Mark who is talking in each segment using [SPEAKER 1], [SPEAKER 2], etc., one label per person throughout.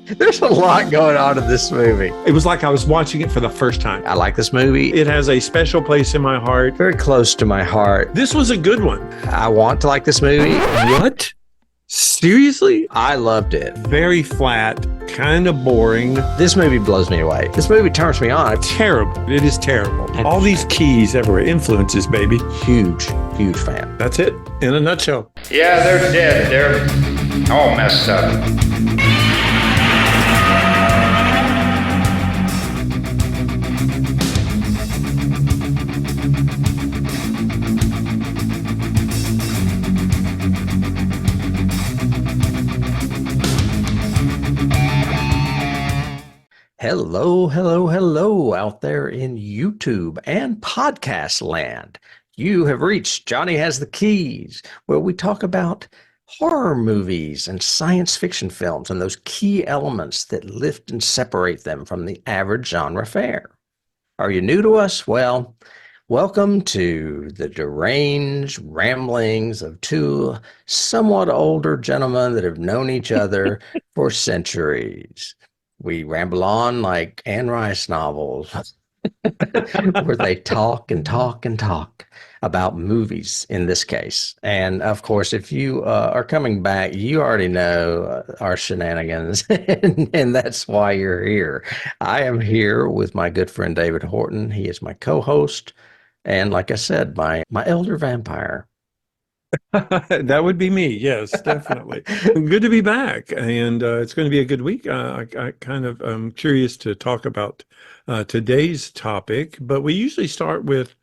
[SPEAKER 1] There's a lot going on in this movie.
[SPEAKER 2] It was like I was watching it for the first time.
[SPEAKER 1] I like this movie.
[SPEAKER 2] It has a special place in my heart.
[SPEAKER 1] Very close to my heart.
[SPEAKER 2] This was a good one.
[SPEAKER 1] I want to like this movie.
[SPEAKER 2] What? Seriously?
[SPEAKER 1] I loved it.
[SPEAKER 2] Very flat, kind of boring.
[SPEAKER 1] This movie blows me away. This movie turns me on.
[SPEAKER 2] Terrible. It is terrible. All these keys everywhere. Influences, baby.
[SPEAKER 1] Huge fan.
[SPEAKER 2] That's it in a nutshell.
[SPEAKER 3] Yeah, they're dead. They're all messed up.
[SPEAKER 1] Hello out there in YouTube and podcast land. You have reached Johnny Has the Keys, where we talk about horror movies and science fiction films and those key elements that lift and separate them from the average genre fare. Are you new to us? Well, welcome to the deranged ramblings of two somewhat older gentlemen that have known each other for centuries. We ramble on like Anne Rice novels, where they talk and talk and talk about movies in this case. And of course, if you are coming back, you already know our shenanigans, and that's why you're here. I am here with my good friend David Horton. He is my co-host, and like I said, my elder vampire.
[SPEAKER 2] That would be me. Yes, definitely. Good to be back. And it's going to be a good week. I kind of am curious to talk about today's topic, but we usually start with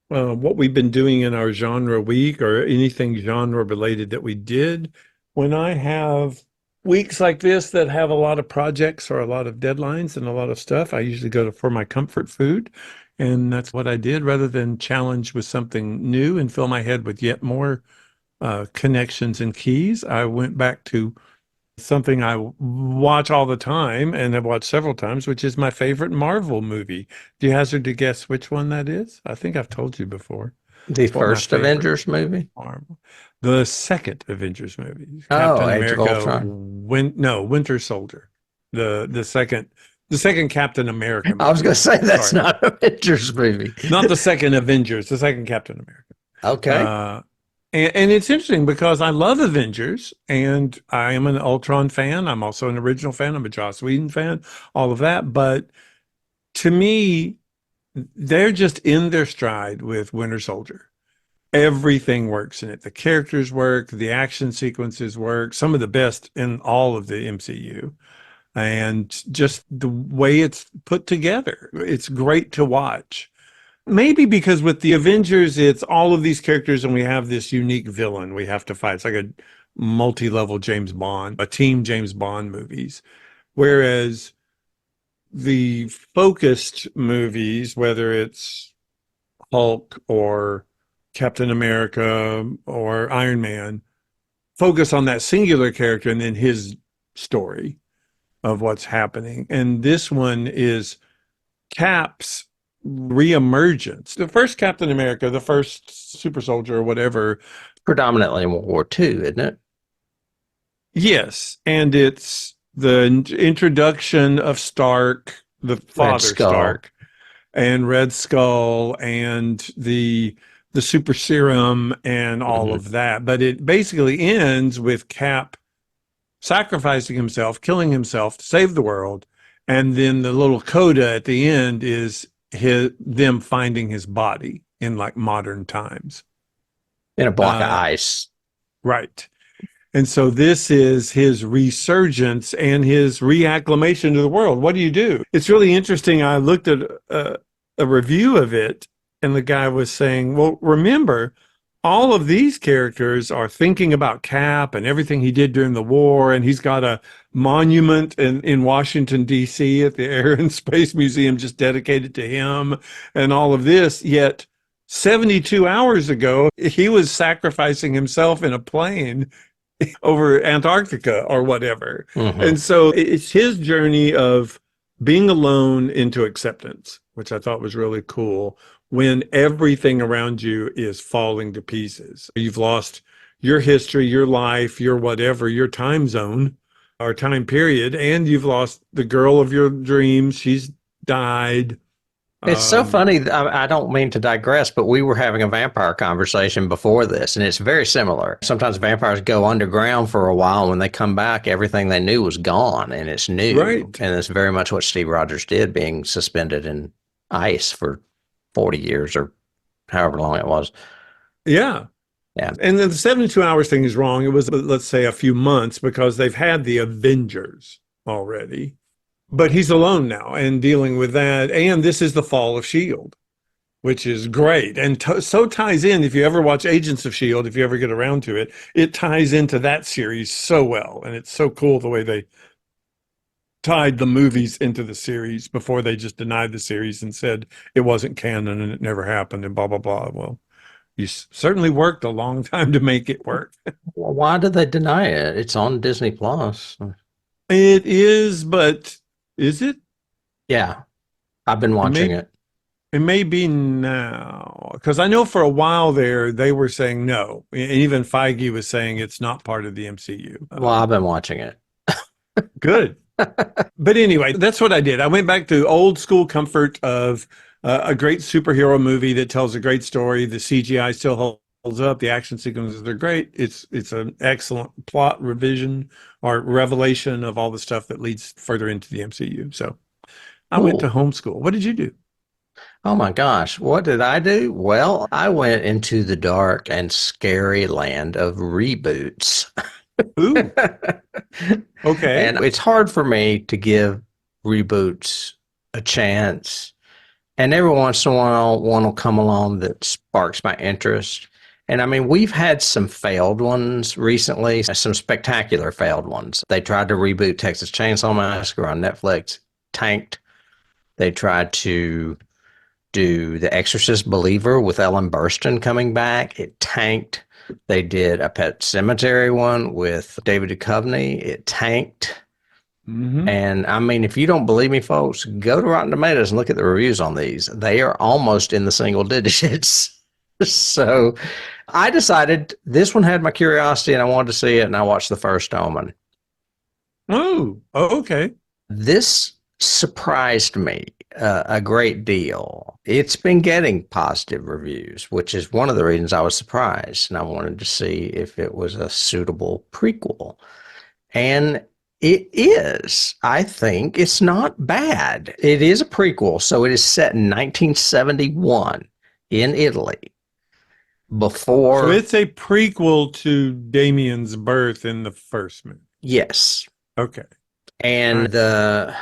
[SPEAKER 2] what we've been doing in our genre week or anything genre related that we did. When I have weeks like this that have a lot of projects or a lot of deadlines and a lot of stuff, I usually go for my comfort food. And that's what I did rather than challenge with something new and fill my head with yet more connections and keys. I went back to something I watch all the time and have watched several times, which is my favorite Marvel movie. Do you hazard to guess which one that is? I think I've told you before.
[SPEAKER 1] The first Avengers movie?
[SPEAKER 2] Marvel. The second Avengers movie.
[SPEAKER 1] Oh, Age of Ultron.
[SPEAKER 2] Winter Soldier. The second Captain America movie.
[SPEAKER 1] I was going to say that's not an Avengers movie.
[SPEAKER 2] Not the second Avengers, the second Captain America.
[SPEAKER 1] Okay.
[SPEAKER 2] And it's interesting because I love Avengers and I am an Ultron fan. I'm also an original fan. I'm a Joss Whedon fan, all of that. But to me, they're just in their stride with Winter Soldier. Everything works in it. The characters work, the action sequences work, some of the best in all of the MCU. And just the way it's put together, it's great to watch. Maybe because with the Avengers, it's all of these characters and we have this unique villain we have to fight. It's like a multi-level James Bond, a team James Bond movies. Whereas the focused movies, whether it's Hulk or Captain America or Iron Man, focus on that singular character and then his story of what's happening. And this one is Cap's reemergence. The first Captain America, the first super soldier or whatever.
[SPEAKER 1] Predominantly in World War II, isn't it?
[SPEAKER 2] Yes. And it's the introduction of Stark, the father Stark, and Red Skull and the super serum and all of that. But it basically ends with Cap sacrificing himself, killing himself to save the world. And then the little coda at the end is them finding his body in like modern times.
[SPEAKER 1] In a block of ice.
[SPEAKER 2] Right. And so this is his resurgence and his reacclimation to the world. What do you do? It's really interesting. I looked at a review of it and the guy was saying, well, remember, all of these characters are thinking about Cap and everything he did during the war, and he's got a monument in Washington, D.C. at the Air and Space Museum just dedicated to him and all of this. Yet 72 hours ago, he was sacrificing himself in a plane over Antarctica or whatever. And so it's his journey of being alone into acceptance, which I thought was really cool. When everything around you is falling to pieces, you've lost your history, your life, your whatever, your time zone, our time period, and you've lost the girl of your dreams. She's died.
[SPEAKER 1] It's so funny. I don't mean to digress, but we were having a vampire conversation before this, and it's very similar. Sometimes vampires go underground for a while. When they come back, everything they knew was gone, and it's new.
[SPEAKER 2] Right.
[SPEAKER 1] And it's very much what Steve Rogers did, being suspended in ice for 40 years or however long it was.
[SPEAKER 2] Yeah.
[SPEAKER 1] Yeah.
[SPEAKER 2] And the 72 hours thing is wrong. It was, let's say, a few months because they've had the Avengers already. But he's alone now and dealing with that. And this is the fall of S.H.I.E.L.D., which is great. And so ties in, if you ever watch Agents of S.H.I.E.L.D., if you ever get around to it, it ties into that series so well. And it's so cool the way they tied the movies into the series before they just denied the series and said it wasn't canon and it never happened and blah, blah, blah. Well, you certainly worked a long time to make it work.
[SPEAKER 1] Well, why did they deny it? It's on Disney Plus.
[SPEAKER 2] It is, but is it?
[SPEAKER 1] Yeah, I've been watching it.
[SPEAKER 2] It may be now, because I know for a while there they were saying no. And even Feige was saying it's not part of the MCU.
[SPEAKER 1] Well, I've been watching it.
[SPEAKER 2] Good. But anyway, that's what I did. I went back to old school comfort of a great superhero movie that tells a great story. The CGI still holds up. The action sequences are great. It's an excellent plot revision or revelation of all the stuff that leads further into the MCU. So I went to homeschool. What did you do?
[SPEAKER 1] Oh my gosh, what did I do? Well, I went into the dark and scary land of reboots.
[SPEAKER 2] Ooh. Okay.
[SPEAKER 1] And it's hard for me to give reboots a chance. And every once in a while, one will come along that sparks my interest. And I mean, we've had some failed ones recently, some spectacular failed ones. They tried to reboot Texas Chainsaw Massacre on Netflix, tanked. They tried to do The Exorcist Believer with Ellen Burstyn coming back. It tanked. They did a Pet Cemetery one with David Duchovny. It tanked.
[SPEAKER 2] Mm-hmm.
[SPEAKER 1] And I mean, if you don't believe me, folks, go to Rotten Tomatoes and look at the reviews on these. They are almost in the single digits. So I decided this one had my curiosity and I wanted to see it, and I watched the First Omen.
[SPEAKER 2] Oh, okay.
[SPEAKER 1] This surprised me a great deal. It's been getting positive reviews, which is one of the reasons I was surprised. And I wanted to see if it was a suitable prequel. And it is. I think it's not bad. It is a prequel. So it is set in 1971 in Italy. Before.
[SPEAKER 2] So it's a prequel to Damien's birth in the first movie.
[SPEAKER 1] Yes.
[SPEAKER 2] Okay.
[SPEAKER 1] And the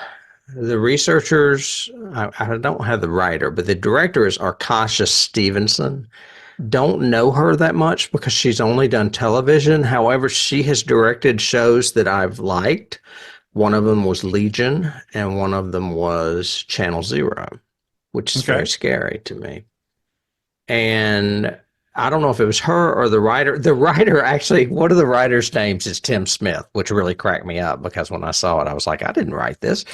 [SPEAKER 1] researchers, I don't have the writer, but the director is Arkasha Stevenson. Don't know her that much because she's only done television. However, she has directed shows that I've liked. One of them was Legion, and one of them was Channel Zero, which is very scary to me. And I don't know if it was her or the writer. The writer, actually, one of the writers' names is Tim Smith, which really cracked me up because when I saw it, I was like, I didn't write this.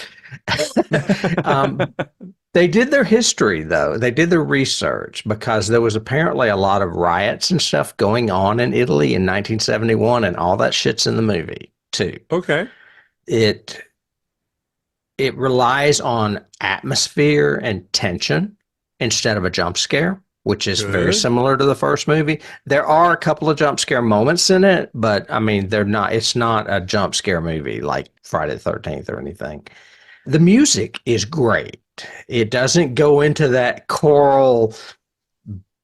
[SPEAKER 1] They did their history, though. They did their research because there was apparently a lot of riots and stuff going on in Italy in 1971, and all that shit's in the movie, too.
[SPEAKER 2] Okay.
[SPEAKER 1] It relies on atmosphere and tension instead of a jump scare, which is very similar to the first movie. There are a couple of jump scare moments in it, but I mean, it's not a jump scare movie like Friday the 13th or anything. The music is great. It doesn't go into that choral,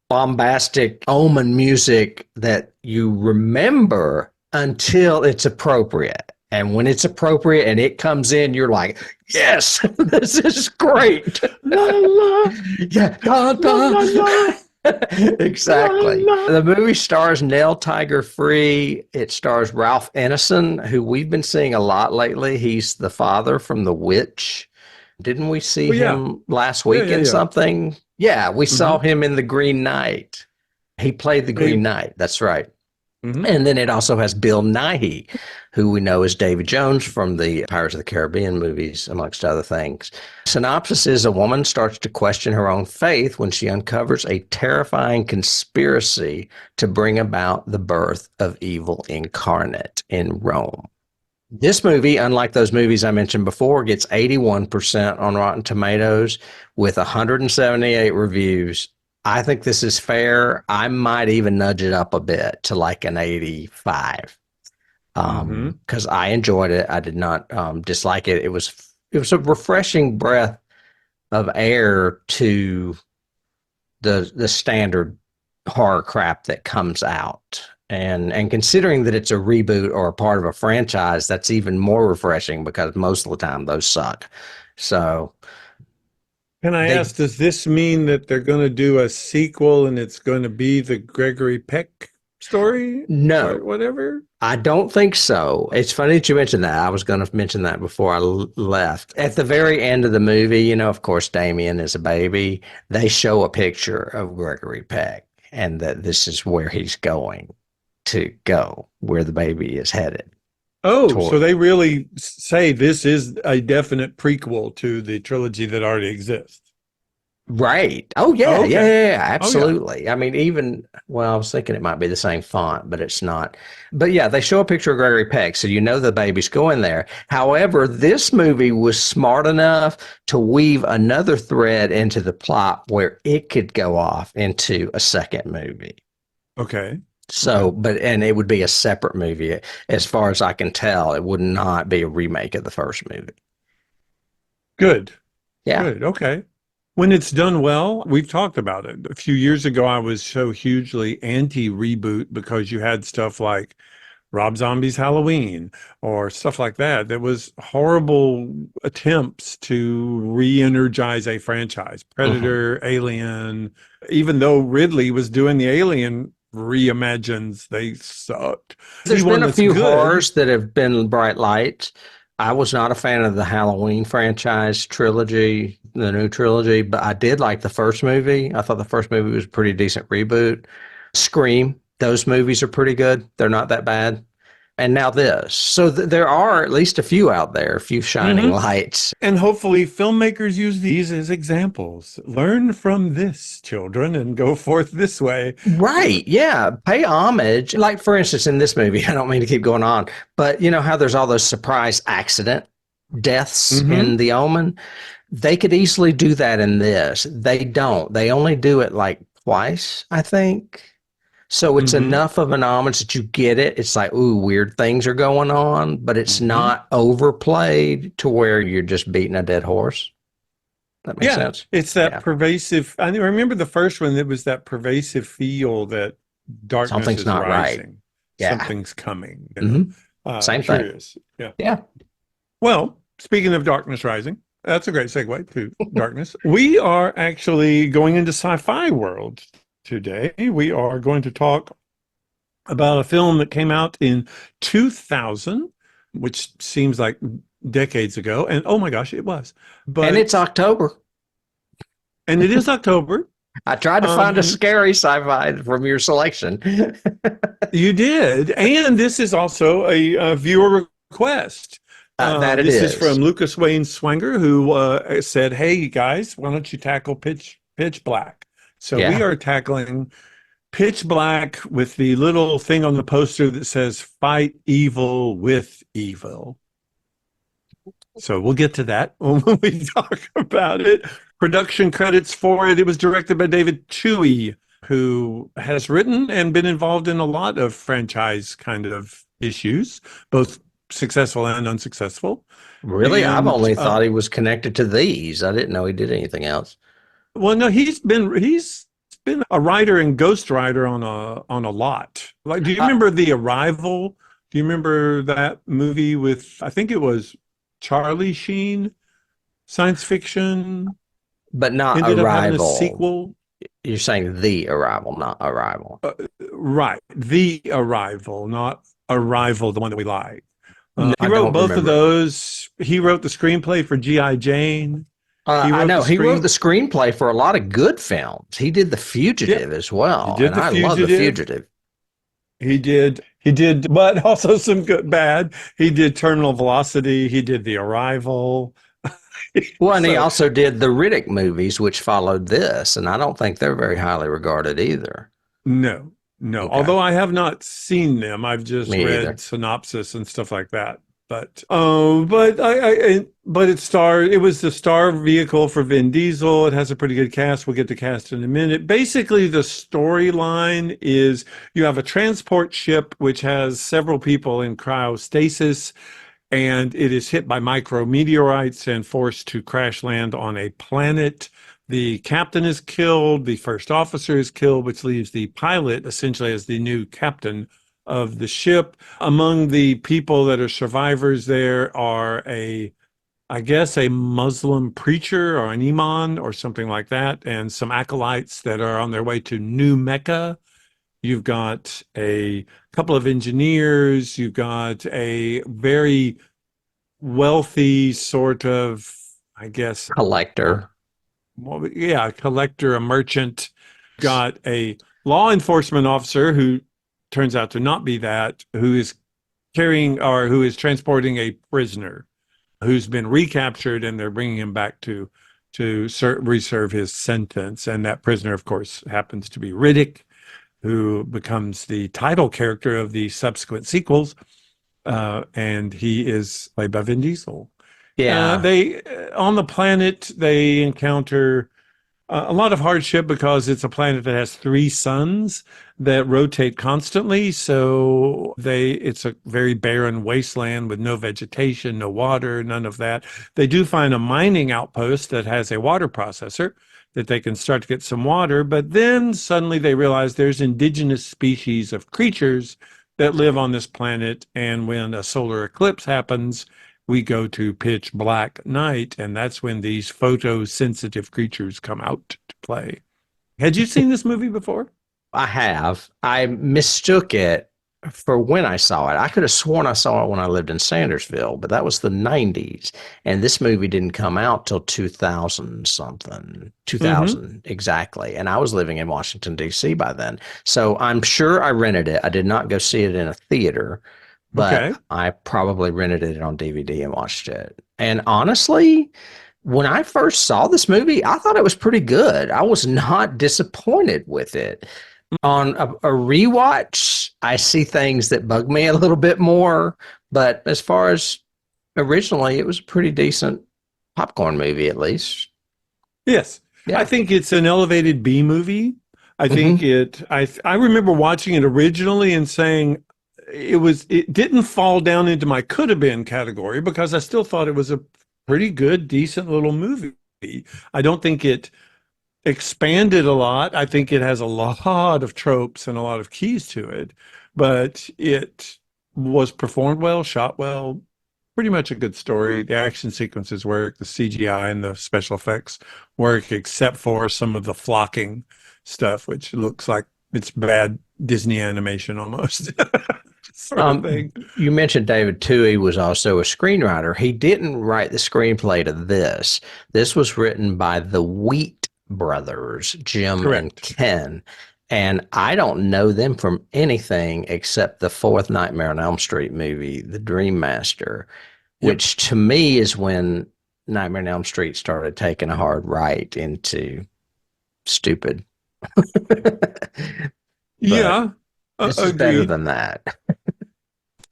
[SPEAKER 1] bombastic Omen music that you remember until it's appropriate. And when it's appropriate and it comes in, you're like, yes, this is great. La, la. Yeah. Da, da. La, la. Exactly. La, la. The movie stars Nell Tiger Free. It stars Ralph Ineson, who we've been seeing a lot lately. He's the father from The Witch. Didn't we see him last week in something? Yeah, we saw him in The Green Knight. He played the Green Knight. That's right. Mm-hmm. And then it also has Bill Nighy, who we know as Davy Jones from the Pirates of the Caribbean movies, amongst other things. Synopsis is a woman starts to question her own faith when she uncovers a terrifying conspiracy to bring about the birth of evil incarnate in Rome. This movie, unlike those movies I mentioned before, gets 81% on Rotten Tomatoes with 178 reviews. I think this is fair. I might even nudge it up a bit to like an 85.
[SPEAKER 2] Hmm.
[SPEAKER 1] Because I enjoyed it. I did not dislike it. It was a refreshing breath of air to the standard horror crap that comes out. And considering that it's a reboot or a part of a franchise, that's even more refreshing because most of the time those suck. So
[SPEAKER 2] Can I
[SPEAKER 1] they
[SPEAKER 2] ask, does this mean that they're going to do a sequel and it's going to be the Gregory Peck story or
[SPEAKER 1] no,
[SPEAKER 2] whatever?
[SPEAKER 1] I don't think so. It's funny that you mentioned that. I was going to mention that before I left. At the very end of the movie, of course, Damien is a baby. They show a picture of Gregory Peck and that this is where he's going to go, where the baby is headed
[SPEAKER 2] Oh, so
[SPEAKER 1] toward.
[SPEAKER 2] they really say this is a definite prequel to the trilogy that already exists.
[SPEAKER 1] Right. Oh yeah,
[SPEAKER 2] Oh,
[SPEAKER 1] yeah,
[SPEAKER 2] okay.
[SPEAKER 1] yeah, yeah,
[SPEAKER 2] Oh, yeah.
[SPEAKER 1] absolutely. I mean, I was thinking it might be the same font, but it's not. But yeah, they show a picture of Gregory Peck, so you know the baby's going there. However, this movie was smart enough to weave another thread into the plot where it could go off into a second movie.
[SPEAKER 2] Okay.
[SPEAKER 1] So,
[SPEAKER 2] Okay.
[SPEAKER 1] and it would be a separate movie. As far as I can tell, it would not be a remake of the first movie.
[SPEAKER 2] Good.
[SPEAKER 1] Yeah.
[SPEAKER 2] Good. Okay. When it's done well, we've talked about it. A few years ago, I was so hugely anti-reboot because you had stuff like Rob Zombie's Halloween or stuff like that. There was horrible attempts to re-energize a franchise.
[SPEAKER 1] Mhm.
[SPEAKER 2] Predator, Alien, even though Ridley was doing the Alien reimagines, they sucked. See
[SPEAKER 1] There's been
[SPEAKER 2] one
[SPEAKER 1] a
[SPEAKER 2] that's
[SPEAKER 1] few
[SPEAKER 2] good.
[SPEAKER 1] horrors that have been bright lights. I was not a fan of the Halloween franchise trilogy, the new trilogy, but I did like the first movie. I thought the first movie was a pretty decent reboot. Scream, those movies are pretty good. They're not that bad. And now this. So there are at least a few out there, a few shining
[SPEAKER 2] Hmm.
[SPEAKER 1] lights.
[SPEAKER 2] And hopefully, filmmakers use these as examples. Learn from this, children, and go forth this way.
[SPEAKER 1] Right. Yeah. Pay homage. Like, for instance, in this movie, I don't mean to keep going on, but you know how there's all those surprise accident deaths
[SPEAKER 2] Hmm.
[SPEAKER 1] in The Omen? They could easily do that in this. They don't. They only do it like twice, I think. So it's
[SPEAKER 2] Hmm.
[SPEAKER 1] enough of an homage that you get it. It's like, ooh, weird things are going on, but it's
[SPEAKER 2] Hmm.
[SPEAKER 1] not overplayed to where you're just beating a dead horse. That makes
[SPEAKER 2] Yeah,
[SPEAKER 1] sense.
[SPEAKER 2] it's that
[SPEAKER 1] Yeah.
[SPEAKER 2] pervasive. I remember the first one, it was that pervasive feel that darkness
[SPEAKER 1] Something's
[SPEAKER 2] is
[SPEAKER 1] not right.
[SPEAKER 2] rising.
[SPEAKER 1] Yeah.
[SPEAKER 2] Something's coming,
[SPEAKER 1] Hmm. Same thing.
[SPEAKER 2] Curious. Yeah.
[SPEAKER 1] Yeah.
[SPEAKER 2] Well, speaking of darkness rising, that's a great segue to darkness. We are actually going into sci-fi world today. We are going to talk about a film that came out in 2000, which seems like decades ago. And oh my gosh, it was.
[SPEAKER 1] And it's
[SPEAKER 2] But,
[SPEAKER 1] October.
[SPEAKER 2] and it is October.
[SPEAKER 1] I tried to find a
[SPEAKER 2] Um,
[SPEAKER 1] scary sci-fi from your selection.
[SPEAKER 2] you did. And this is also a viewer request.
[SPEAKER 1] That it
[SPEAKER 2] This is from
[SPEAKER 1] is.
[SPEAKER 2] Lucas Wayne Swenger, who said, "Hey, you guys, why don't you tackle Pitch Black?" So we
[SPEAKER 1] Yeah.
[SPEAKER 2] are tackling Pitch Black with the little thing on the poster that says "Fight evil with evil." So we'll get to that when we talk about it. Production credits for it. It was directed by David Twohy, who has written and been involved in a lot of franchise kind of issues, both successful and unsuccessful.
[SPEAKER 1] Really? I've
[SPEAKER 2] And
[SPEAKER 1] only thought he was connected to these. I didn't know he did anything else.
[SPEAKER 2] well, no, he's been a writer and ghostwriter on a lot. Like, do you
[SPEAKER 1] Uh,
[SPEAKER 2] remember The Arrival? Do you remember that movie with, I think it was Charlie Sheen, science fiction,
[SPEAKER 1] but not
[SPEAKER 2] ended up having a
[SPEAKER 1] Arrival.
[SPEAKER 2] sequel?
[SPEAKER 1] You're saying The Arrival, not Arrival.
[SPEAKER 2] Right, The Arrival, not Arrival, the one that we like.
[SPEAKER 1] No,
[SPEAKER 2] He
[SPEAKER 1] I
[SPEAKER 2] wrote
[SPEAKER 1] don't
[SPEAKER 2] both of
[SPEAKER 1] remember it.
[SPEAKER 2] those. He wrote the screenplay for G.I. Jane. He
[SPEAKER 1] I
[SPEAKER 2] wrote the
[SPEAKER 1] know he wrote the
[SPEAKER 2] screen.
[SPEAKER 1] screenplay for a lot of good films. He did The
[SPEAKER 2] Yeah,
[SPEAKER 1] Fugitive as
[SPEAKER 2] he
[SPEAKER 1] well,
[SPEAKER 2] did
[SPEAKER 1] and
[SPEAKER 2] The
[SPEAKER 1] I love The
[SPEAKER 2] Fugitive.
[SPEAKER 1] Fugitive.
[SPEAKER 2] He did, but also some good, bad. He did Terminal Velocity. He did The Arrival.
[SPEAKER 1] Well, and he
[SPEAKER 2] So
[SPEAKER 1] also did the Riddick movies, which followed this, and I don't think they're very highly regarded either.
[SPEAKER 2] no.
[SPEAKER 1] Okay,
[SPEAKER 2] Although I have not seen them, I've just
[SPEAKER 1] me
[SPEAKER 2] read
[SPEAKER 1] either.
[SPEAKER 2] synopsis and stuff like that. It was the star vehicle for Vin Diesel. It has a pretty good cast. We'll get to cast in a minute. Basically, the storyline is you have a transport ship which has several people in cryostasis, and it is hit by micrometeorites and forced to crash land on a planet. The captain is killed, the first officer is killed, which leaves the pilot essentially as the new captain of the ship. Among the people that are survivors there are I guess a Muslim preacher or an imam or something like that, and some acolytes that are on their way to New Mecca. You've got a couple of engineers. You've got a very wealthy sort of, I guess,
[SPEAKER 1] Collector.
[SPEAKER 2] well, yeah, a collector, a merchant. Got a law enforcement officer who turns out to not be that, who is who is transporting a prisoner who's been recaptured, and they're bringing him back to reserve his sentence. And that prisoner, of course, happens to be Riddick, who becomes the title character of the subsequent sequels, and he is played by Vin Diesel.
[SPEAKER 1] Yeah.
[SPEAKER 2] They on the planet they encounter a lot of hardship because it's a planet that has 3 suns that rotate constantly. So it's a very barren wasteland with no vegetation, no water, none of that. They do find a mining outpost that has a water processor that they can start to get some water. But then suddenly they realize there's indigenous species of creatures that live on this planet. And when a solar eclipse happens, we go to pitch black night, and that's when these photosensitive creatures come out to play. Had you seen this movie before?
[SPEAKER 1] I have. I mistook it for when I saw it. I could have sworn I saw it when I lived in Sandersville, but that was the 90s. And this movie didn't come out till 2000 something, 2000 exactly. And I was living in Washington, D.C. by then. So I'm sure I rented it. I did not go see it in a theater, but
[SPEAKER 2] Okay.
[SPEAKER 1] I probably rented it on DVD and watched it. And honestly, when I first saw this movie, I thought it was pretty good. I was not disappointed with it. On a rewatch, I see things that bug me a little bit more. But as far as originally, it was a pretty decent popcorn movie, at least.
[SPEAKER 2] Yes.
[SPEAKER 1] Yeah.
[SPEAKER 2] I think it's an elevated B movie. I think I remember watching it originally and saying it didn't fall down into my could have been category because I still thought it was a pretty good, decent little movie. I don't think it expanded a lot. I think it has a lot of tropes and a lot of keys to it, but it was performed well, shot well, pretty much a good story. The action sequences work, the CGI and the special effects work, except for some of the flocking stuff, which looks like it's bad Disney animation almost. Sort of thing.
[SPEAKER 1] You mentioned David Twohy was also a screenwriter. He didn't write the screenplay to this. This was written by the Wheat brothers, Jim and Ken. And I don't know them from anything except the fourth Nightmare on Elm Street movie, The Dream Master, which to me is when Nightmare on Elm Street started taking a hard right into stupid.
[SPEAKER 2] Yeah.
[SPEAKER 1] This is better than that.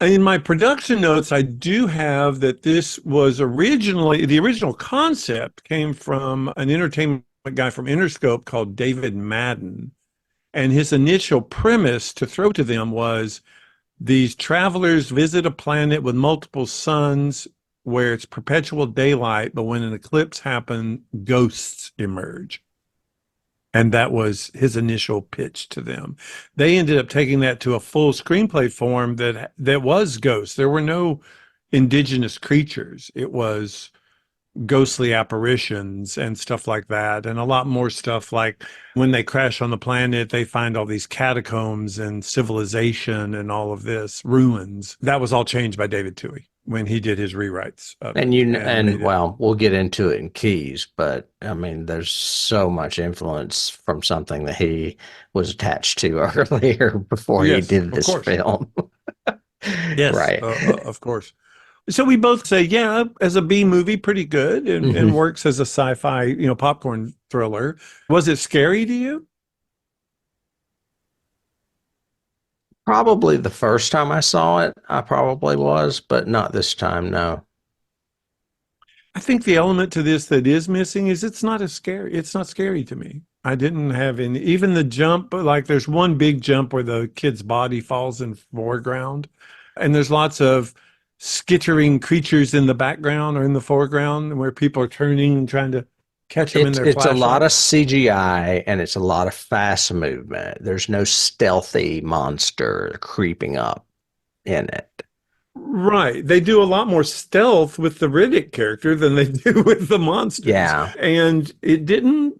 [SPEAKER 2] In my production notes, I do have that this was originally, the original concept came from an entertainment guy from Interscope called David Madden. And his initial premise to throw to them was these travelers visit a planet with multiple suns where it's perpetual daylight, but when an eclipse happens, ghosts emerge. And that was his initial pitch to them. They ended up taking that to a full screenplay form that was ghosts. There were no indigenous creatures. It was ghostly apparitions and stuff like that. And a lot more stuff like when they crash on the planet, they find all these catacombs and civilization and all of this, ruins. That was all changed by David Twohy when he did his rewrites of
[SPEAKER 1] and
[SPEAKER 2] it.
[SPEAKER 1] Well, we'll get into it in Keys, but I mean, there's so much influence from something that he was attached to earlier before he did this film.
[SPEAKER 2] Yes,
[SPEAKER 1] right.
[SPEAKER 2] Of course. So we both say, yeah, as a B movie, pretty good, and works as a sci-fi, popcorn thriller. Was it scary to you?
[SPEAKER 1] Probably the first time I saw it, I probably was, but not this time, no.
[SPEAKER 2] I think the element to this that is missing is it's not as scary. It's not scary to me. I didn't have any, even the jump, like there's one big jump where the kid's body falls in foreground, and there's lots of skittering creatures in the background or in the foreground where people are turning and trying to catch them in their
[SPEAKER 1] It's a lot of
[SPEAKER 2] flashlights.
[SPEAKER 1] CGI and it's a lot of fast movement. There's no stealthy monster creeping up in it.
[SPEAKER 2] Right. They do a lot more stealth with the Riddick character than they do with the monsters.
[SPEAKER 1] Yeah.
[SPEAKER 2] And it didn't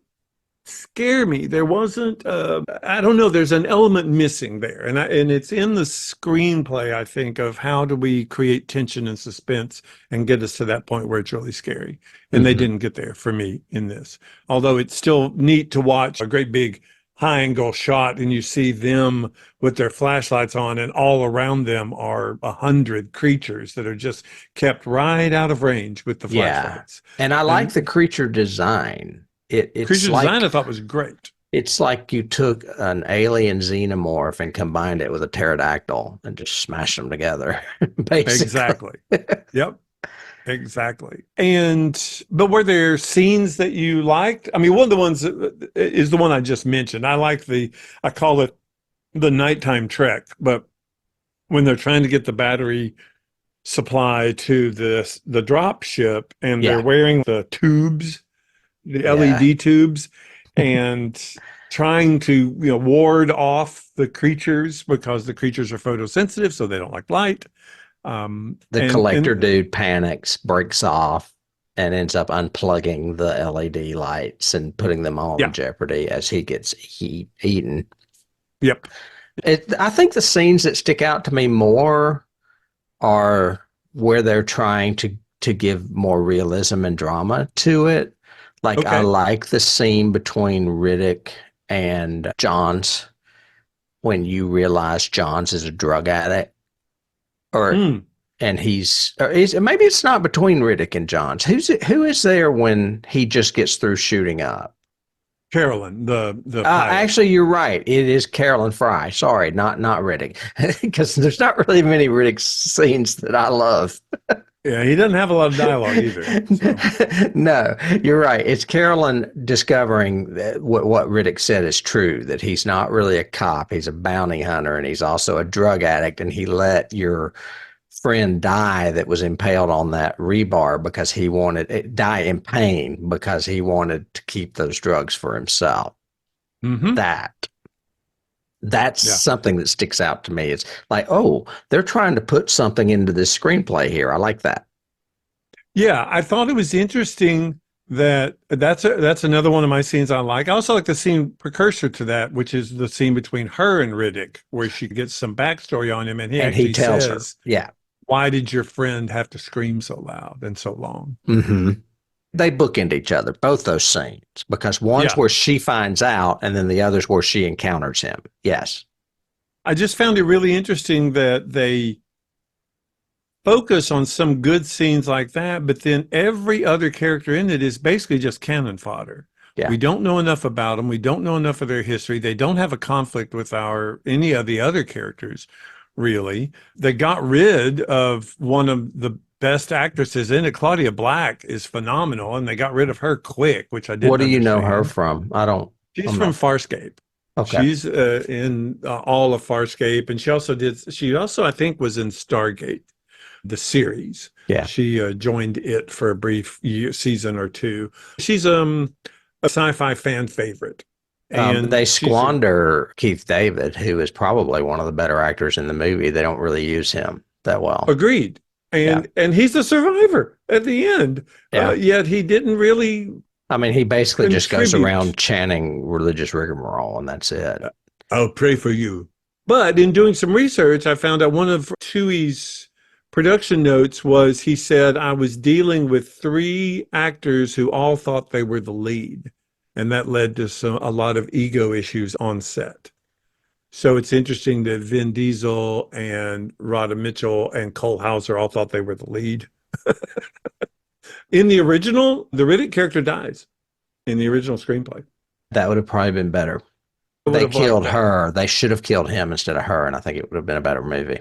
[SPEAKER 2] scare me. There wasn't I don't know, there's an element missing there. And it's in the screenplay, I think, of how do we create tension and suspense and get us to that point where it's really scary. And they didn't get there for me in this. Although it's still neat to watch a great big high angle shot and you see them with their flashlights on and all around them are 100 creatures that are just kept right out of range with the
[SPEAKER 1] Yeah.
[SPEAKER 2] flashlights.
[SPEAKER 1] And I like the creature design. It's
[SPEAKER 2] Creature
[SPEAKER 1] like
[SPEAKER 2] design I thought was great.
[SPEAKER 1] it's like you took an alien xenomorph and combined it with a pterodactyl and just smashed them together. Basically.
[SPEAKER 2] Exactly. Yep. Exactly. But were there scenes that you liked? I mean, one of the ones is the one I just mentioned. I call it the nighttime trek, but when they're trying to get the battery supply to the drop ship and they're wearing the tubes, the LED tubes, and trying to, ward off the creatures because the creatures are photosensitive, so they don't like light.
[SPEAKER 1] The collector dude panics, breaks off, and ends up unplugging the LED lights and putting them all in jeopardy as he gets eaten.
[SPEAKER 2] Yep.
[SPEAKER 1] I think the scenes that stick out to me more are where they're trying to give more realism and drama to it. Like, I like the scene between Riddick and Johns when you realize Johns is a drug addict. And maybe it's not between Riddick and Johns. Who is there when he just gets through shooting up?
[SPEAKER 2] Carolyn, the pilot.
[SPEAKER 1] Actually, you're right. It is Carolyn Fry. Sorry, not Riddick, because there's not really many Riddick scenes that I love.
[SPEAKER 2] Yeah, he doesn't have a lot of dialogue either. So.
[SPEAKER 1] No, you're right. It's Carolyn discovering that what Riddick said is true, that he's not really a cop. He's a bounty hunter, and he's also a drug addict, and he let your friend die that was impaled on that rebar because he wanted die in pain because he wanted to keep those drugs for himself. That's something that sticks out to me. It's like, oh, they're trying to put something into this screenplay here. I like that.
[SPEAKER 2] Yeah, I thought it was interesting that's another one of my scenes I like. I also like the scene precursor to that, which is the scene between her and Riddick, where she gets some backstory on him, and he tells her, why did your friend have to scream so loud and so long?
[SPEAKER 1] They bookend each other, both those scenes, because one's where she finds out and then the other's where she encounters him. Yes.
[SPEAKER 2] I just found it really interesting that they focus on some good scenes like that, but then every other character in it is basically just cannon fodder. Yeah. We don't know enough about them. We don't know enough of their history. They don't have a conflict with any of the other characters, really. They got rid of one of the best actresses in it. Claudia Black is phenomenal, and they got rid of her quick, which I didn't
[SPEAKER 1] What do you
[SPEAKER 2] understand.
[SPEAKER 1] know her from?
[SPEAKER 2] She's from Farscape. Okay. She's in all of Farscape, and she also I think was in Stargate, the series. Yeah. She joined it for a brief season or two. She's a sci-fi fan favorite. And
[SPEAKER 1] they squander Keith David, who is probably one of the better actors in the movie. They don't really use him that well.
[SPEAKER 2] Agreed. And he's the survivor at the end. Yet he didn't really.
[SPEAKER 1] I mean, he basically just goes around chanting religious rigmarole, and that's it.
[SPEAKER 2] I'll pray for you. But in doing some research, I found out one of Twohy's production notes was he said, I was dealing with 3 actors who all thought they were the lead. And that led to a lot of ego issues on set. So it's interesting that Vin Diesel and Rhoda Mitchell and Cole Hauser all thought they were the lead. In the original, the Riddick character dies in the original screenplay.
[SPEAKER 1] That would have probably been better. They
[SPEAKER 2] have liked
[SPEAKER 1] killed
[SPEAKER 2] that.
[SPEAKER 1] her. They should have killed him instead of her, and I think it would have been a better movie.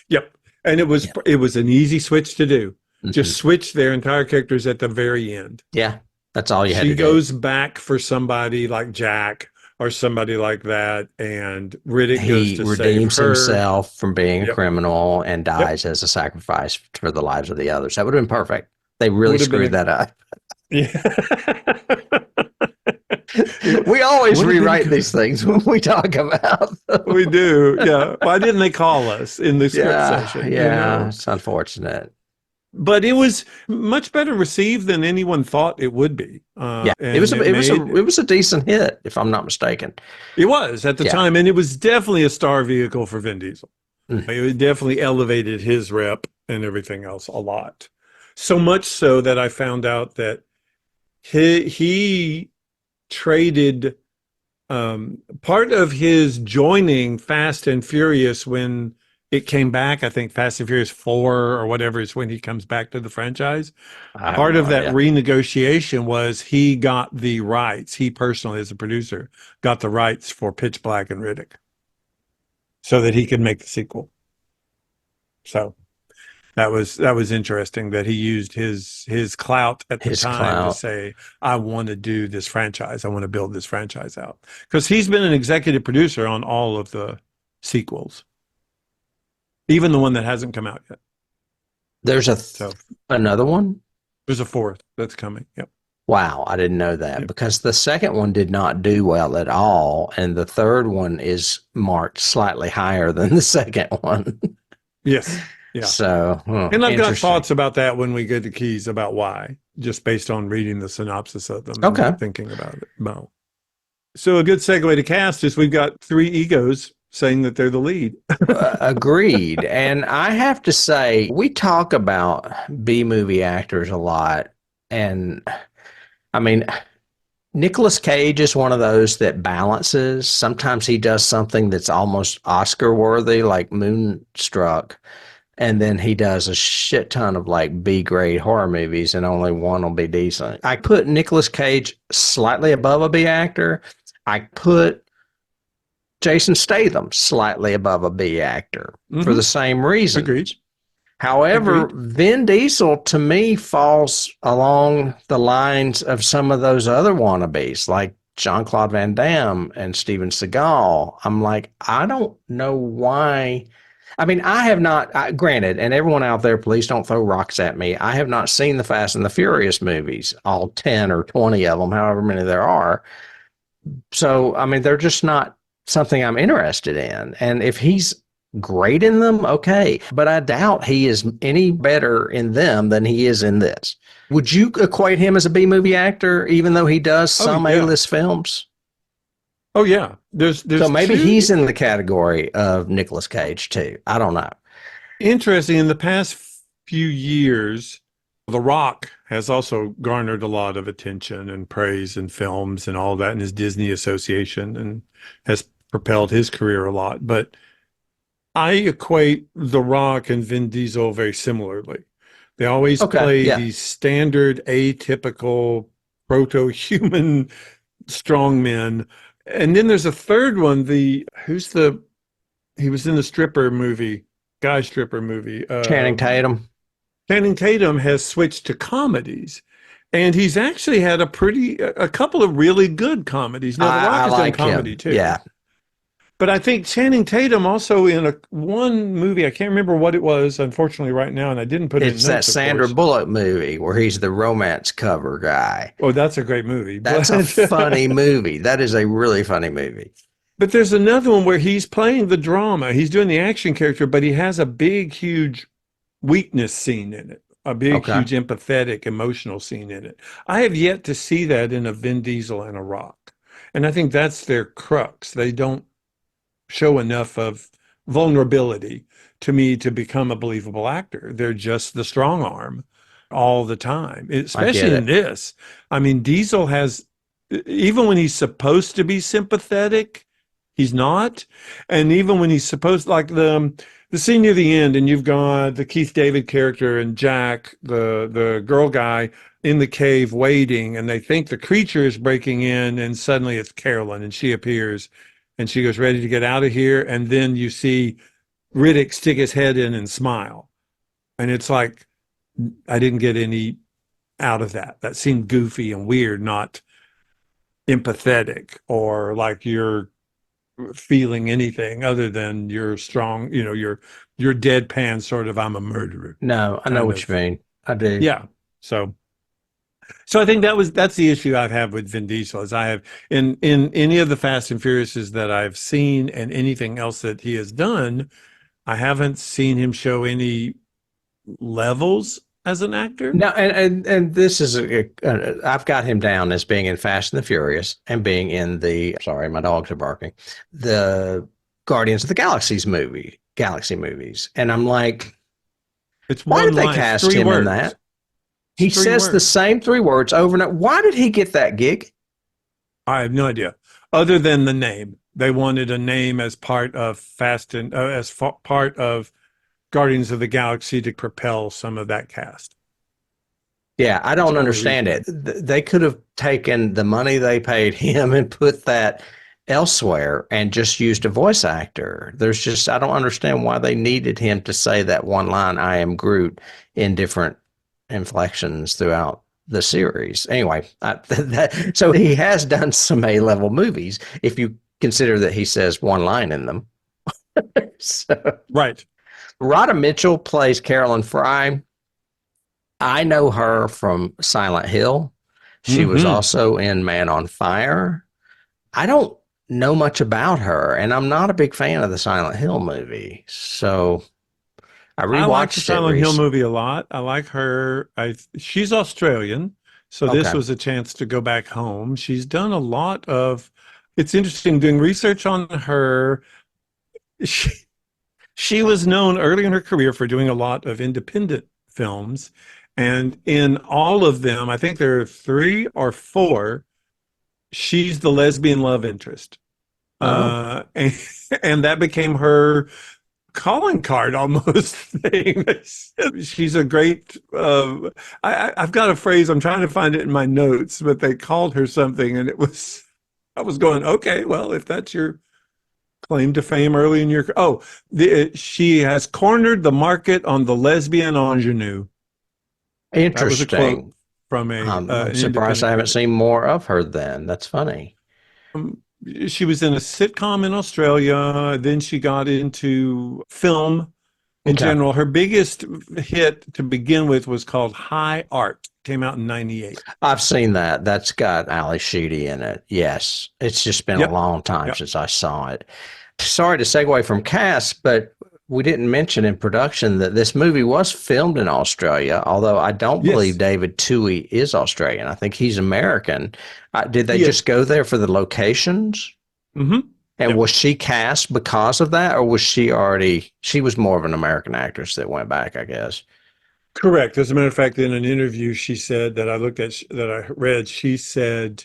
[SPEAKER 2] Yep. And
[SPEAKER 1] Yeah.
[SPEAKER 2] it was an easy switch to do.
[SPEAKER 1] Hmm.
[SPEAKER 2] Just switch their entire characters at the very end.
[SPEAKER 1] Yeah, that's all you had
[SPEAKER 2] She
[SPEAKER 1] to do.
[SPEAKER 2] goes back for somebody like Jack or somebody like that, and Riddick goes
[SPEAKER 1] He
[SPEAKER 2] to save
[SPEAKER 1] redeems
[SPEAKER 2] her.
[SPEAKER 1] himself from being a
[SPEAKER 2] Yep.
[SPEAKER 1] criminal and
[SPEAKER 2] Yep.
[SPEAKER 1] dies as a sacrifice for the lives of the others. That would have been perfect. They really
[SPEAKER 2] Would have been
[SPEAKER 1] screwed that up.
[SPEAKER 2] yeah.
[SPEAKER 1] We always
[SPEAKER 2] Would have been
[SPEAKER 1] rewrite these
[SPEAKER 2] good.
[SPEAKER 1] things when we talk about them.
[SPEAKER 2] We do. Yeah. Why didn't they call us in the script
[SPEAKER 1] Yeah,
[SPEAKER 2] session?
[SPEAKER 1] yeah, it's unfortunate.
[SPEAKER 2] But it was much better received than anyone thought it would be.
[SPEAKER 1] Yeah,
[SPEAKER 2] And
[SPEAKER 1] it was a decent hit, if I'm not mistaken.
[SPEAKER 2] it was at the
[SPEAKER 1] Yeah.
[SPEAKER 2] time, and it was definitely a star vehicle for Vin Diesel.
[SPEAKER 1] Mm.
[SPEAKER 2] It definitely elevated his rep and everything else a lot. So much so that I found out that he traded part of his joining Fast and Furious when it came back. I think Fast and Furious 4 or whatever is when he comes back to the franchise.
[SPEAKER 1] I have
[SPEAKER 2] Part
[SPEAKER 1] no
[SPEAKER 2] of that
[SPEAKER 1] idea.
[SPEAKER 2] renegotiation was he got the rights. He personally, as a producer, got the rights for Pitch Black and Riddick so that he could make the sequel. So that was interesting that he used his clout at the
[SPEAKER 1] His
[SPEAKER 2] time
[SPEAKER 1] clout.
[SPEAKER 2] to say, I want to do this franchise. I want to build this franchise out. Because he's been an executive producer on all of the sequels, even the one that hasn't come out yet.
[SPEAKER 1] There's
[SPEAKER 2] So
[SPEAKER 1] another one?
[SPEAKER 2] there's a fourth that's coming. Yep.
[SPEAKER 1] Wow, I didn't know that
[SPEAKER 2] Yep.
[SPEAKER 1] because the second one did not do well at all, and the third one is marked slightly higher than the second one.
[SPEAKER 2] Yes. Yeah.
[SPEAKER 1] So,
[SPEAKER 2] And I've got
[SPEAKER 1] interesting.
[SPEAKER 2] thoughts about that when we get to Keys about why, just based on reading the synopsis of them
[SPEAKER 1] Okay.
[SPEAKER 2] and thinking about it. Well, so a good segue to cast is we've got three egos saying that they're the lead.
[SPEAKER 1] Agreed. And I have to say, we talk about B movie actors a lot. And I mean, Nicolas Cage is one of those that balances. Sometimes he does something that's almost Oscar worthy, like Moonstruck. And then he does a shit ton of like B grade horror movies, and only one will be decent. I put Nicolas Cage slightly above a B actor. I put Jason Statham slightly above a B actor for the same reason.
[SPEAKER 2] Agreed.
[SPEAKER 1] However,
[SPEAKER 2] Agreed.
[SPEAKER 1] Vin Diesel to me falls along the lines of some of those other wannabes, like Jean-Claude Van Damme and Steven Seagal. I'm like, I don't know why. I mean, I have not, granted, and everyone out there, please don't throw rocks at me. I have not seen the Fast and the Furious movies, all 10 or 20 of them, however many there are. So, I mean, they're just not something I'm interested in. And if he's great in them, okay. But I doubt he is any better in them than he is in this. Would you equate him as a B movie actor, even though he does some
[SPEAKER 2] yeah.
[SPEAKER 1] A-list films?
[SPEAKER 2] Oh yeah. There's
[SPEAKER 1] So maybe
[SPEAKER 2] two-
[SPEAKER 1] he's in the category of Nicolas Cage too. I don't know.
[SPEAKER 2] interesting. In the past few years, The Rock has also garnered a lot of attention and praise in films and all that in his Disney association and has propelled his career a lot. But I equate The Rock and Vin Diesel very similarly. They always play these standard, atypical, proto-human strongmen. And then there's a third one, he was in the stripper movie, guy stripper movie.
[SPEAKER 1] Channing Tatum.
[SPEAKER 2] Channing Tatum has switched to comedies. And he's actually had a couple of really good comedies. Now, The Rock has done comedy too.
[SPEAKER 1] Yeah.
[SPEAKER 2] But I think Channing Tatum also in one movie, I can't remember what it was, unfortunately, right now, and I didn't put it in
[SPEAKER 1] It's
[SPEAKER 2] notes,
[SPEAKER 1] that Sandra Bullock movie where he's the romance cover guy.
[SPEAKER 2] Oh, that's a great movie.
[SPEAKER 1] That's a funny movie. That is a really funny movie.
[SPEAKER 2] But there's another one where he's playing the drama. He's doing the action character, but he has a big, huge weakness scene in it. A big, huge empathetic, emotional scene in it. I have yet to see that in a Vin Diesel and a Rock. And I think that's their crux. They don't show enough of vulnerability to me to become a believable actor. They're just the strong arm all the time, especially in this. I mean, Diesel has, even when he's supposed to be sympathetic, he's not. And even when he's supposed, like the scene near the end, and you've got the Keith David character and Jack, the girl guy, in the cave waiting, and they think the creature is breaking in, and suddenly it's Carolyn, and she appears, and she goes, ready to get out of here. And then you see Riddick stick his head in and smile. And it's like, I didn't get any out of that. That seemed goofy and weird, not empathetic or like you're feeling anything other than you're strong, your deadpan sort of, I'm a murderer.
[SPEAKER 1] No, I know what you mean. I do.
[SPEAKER 2] Yeah. So I think that's the issue I've had with Vin Diesel is I have in any of the Fast and Furiouses that I've seen and anything else that he has done, I haven't seen him show any levels as an actor.
[SPEAKER 1] No, and this is I've got him down as being in Fast and the Furious and being in sorry, my dogs are barking, the Guardians of the Galaxy movies, and I'm like,
[SPEAKER 2] It's
[SPEAKER 1] why
[SPEAKER 2] one
[SPEAKER 1] did they
[SPEAKER 2] line,
[SPEAKER 1] cast
[SPEAKER 2] three
[SPEAKER 1] him
[SPEAKER 2] words.
[SPEAKER 1] in that? He
[SPEAKER 2] Three
[SPEAKER 1] says the
[SPEAKER 2] words.
[SPEAKER 1] same 3 words over and over. Why did he get that gig?
[SPEAKER 2] I have no idea. Other than the name, they wanted a name as part of part of Guardians of the Galaxy to propel some of that cast.
[SPEAKER 1] Yeah, I
[SPEAKER 2] That's
[SPEAKER 1] don't
[SPEAKER 2] the only
[SPEAKER 1] understand it.
[SPEAKER 2] reason.
[SPEAKER 1] They could have taken the money they paid him and put that elsewhere and just used a voice actor. I don't understand why they needed him to say that one line, I am Groot, in different inflections throughout the series. Anyway, so he has done some A-level movies if you consider that he says one line in them. So,
[SPEAKER 2] Right.
[SPEAKER 1] Rhoda Mitchell plays Carolyn Fry. I know her from Silent Hill. She was
[SPEAKER 2] Mm-hmm.
[SPEAKER 1] also in Man on Fire. I don't know much about her, and I'm not a big fan of the Silent Hill movie. So I
[SPEAKER 2] I like the
[SPEAKER 1] rewatched it
[SPEAKER 2] Silent Hill
[SPEAKER 1] recently.
[SPEAKER 2] movie a lot. I like her. She's Australian, so this
[SPEAKER 1] Okay.
[SPEAKER 2] was a chance to go back home. She's done a lot of. It's interesting doing research on her. She, she was known early in her career for doing a lot of independent films, and in all of them, I think there are 3 or 4. She's the lesbian love interest,
[SPEAKER 1] Oh,
[SPEAKER 2] and, and that became her calling card almost thing. She's a great. I've got a phrase. I'm trying to find it in my notes, but they called her something, and it was. I was going, okay, well, if that's your claim to fame early in your. She has cornered the market on the lesbian ingenue. That was a quote
[SPEAKER 1] interesting.
[SPEAKER 2] from
[SPEAKER 1] I'm
[SPEAKER 2] an
[SPEAKER 1] surprised I
[SPEAKER 2] independent
[SPEAKER 1] haven't
[SPEAKER 2] critic.
[SPEAKER 1] seen more of her then. That's funny.
[SPEAKER 2] Um, she was in a sitcom in Australia. Then she got into film in
[SPEAKER 1] Okay.
[SPEAKER 2] general. Her biggest hit to begin with was called High Art. Came out in '98.
[SPEAKER 1] I've seen that. That's got Ali Sheedy in it. Yes. It's just been a
[SPEAKER 2] Yep.
[SPEAKER 1] long time
[SPEAKER 2] Yep.
[SPEAKER 1] since I saw it. Sorry to segue from cast, but we didn't mention in production that this movie was filmed in Australia, although I don't believe
[SPEAKER 2] Yes.
[SPEAKER 1] David Twohy is Australian. I think he's American. Did they
[SPEAKER 2] He
[SPEAKER 1] just
[SPEAKER 2] is.
[SPEAKER 1] go there for the locations?
[SPEAKER 2] Mm-hmm.
[SPEAKER 1] And
[SPEAKER 2] Yep.
[SPEAKER 1] was she cast because of that, or was she was more of an American actress that went back, I guess?
[SPEAKER 2] Correct. As a matter of fact, in an interview, she said that I read, she said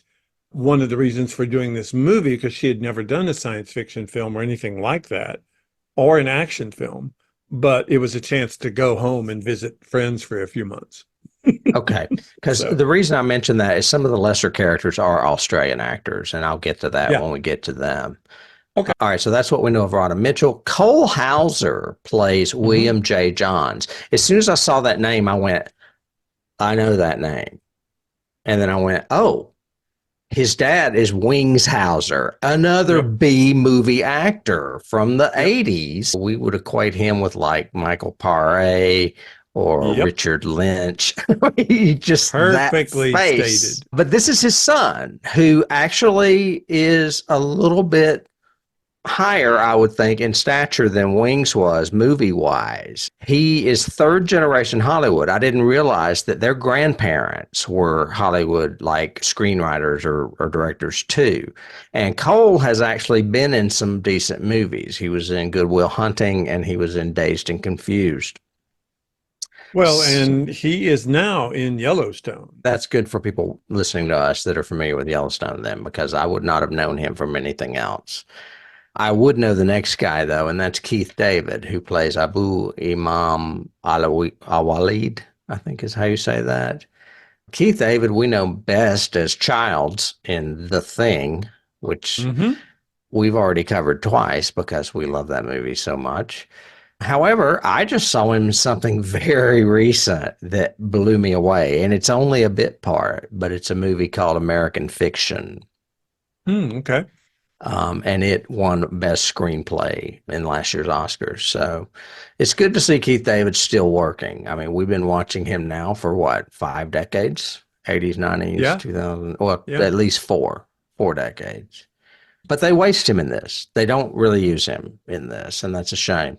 [SPEAKER 2] one of the reasons for doing this movie, because she had never done a science fiction film or anything like that, or an action film, but it was a chance to go home and visit friends for a few months.
[SPEAKER 1] Okay, because
[SPEAKER 2] So,
[SPEAKER 1] the reason I mention that is some of the lesser characters are Australian actors, and I'll get to that
[SPEAKER 2] yeah.
[SPEAKER 1] when we get to them.
[SPEAKER 2] Okay.
[SPEAKER 1] All right, so that's what we know of Rhoda Mitchell. Cole Hauser plays
[SPEAKER 2] Hmm.
[SPEAKER 1] William J. Johns. As soon as I saw that name, I went, I know that name. And then I went, oh, his dad is Wings Hauser, another
[SPEAKER 2] Yep.
[SPEAKER 1] B movie actor from the
[SPEAKER 2] Yep.
[SPEAKER 1] 80s. We would equate him with like Michael Paré or
[SPEAKER 2] Yep.
[SPEAKER 1] Richard Lynch. He just that
[SPEAKER 2] Perfectly
[SPEAKER 1] face.
[SPEAKER 2] stated.
[SPEAKER 1] But this is his son, who actually is a little bit higher, I would think, in stature than Wings was movie wise. He is 3rd generation Hollywood. I didn't realize that their grandparents were Hollywood like screenwriters or directors too. And Cole has actually been in some decent movies. He was in Good Will Hunting and he was in Dazed and Confused.
[SPEAKER 2] Well, and he is now in Yellowstone.
[SPEAKER 1] That's good for people listening to us that are familiar with Yellowstone then, because I would not have known him from anything else. I would know the next guy, though, and that's Keith David, who plays Abu Imam Al-Walid, I think is how you say that. Keith David, we know best as Childs in The Thing, which
[SPEAKER 2] Mm-hmm.
[SPEAKER 1] we've already covered twice because we love that movie so much. However, I just saw him in something very recent that blew me away, and it's only a bit part, but it's a movie called American Fiction.
[SPEAKER 2] Okay.
[SPEAKER 1] And it won Best Screenplay in last year's Oscars. So it's good to see Keith David still working. I mean, we've been watching him now for what, 5 decades? 80s, 90s,
[SPEAKER 2] Yeah.
[SPEAKER 1] 2000, well,
[SPEAKER 2] Yeah.
[SPEAKER 1] at least four decades. But they waste him in this. They don't really use him in this, and that's a shame.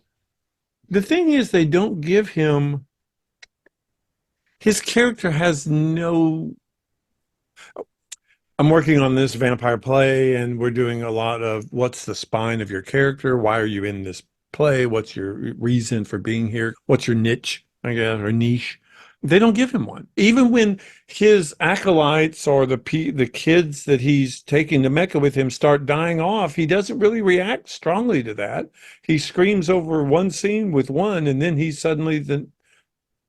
[SPEAKER 2] The thing is, they don't give him, his character has no. I'm working on this vampire play, and we're doing a lot of what's the spine of your character? Why are you in this play? What's your reason for being here? What's your niche, I guess, or niche? They don't give him one. Even when his acolytes or the kids that he's taking to Mecca with him start dying off, he doesn't really react strongly to that. He screams over one scene with one, and then he's suddenly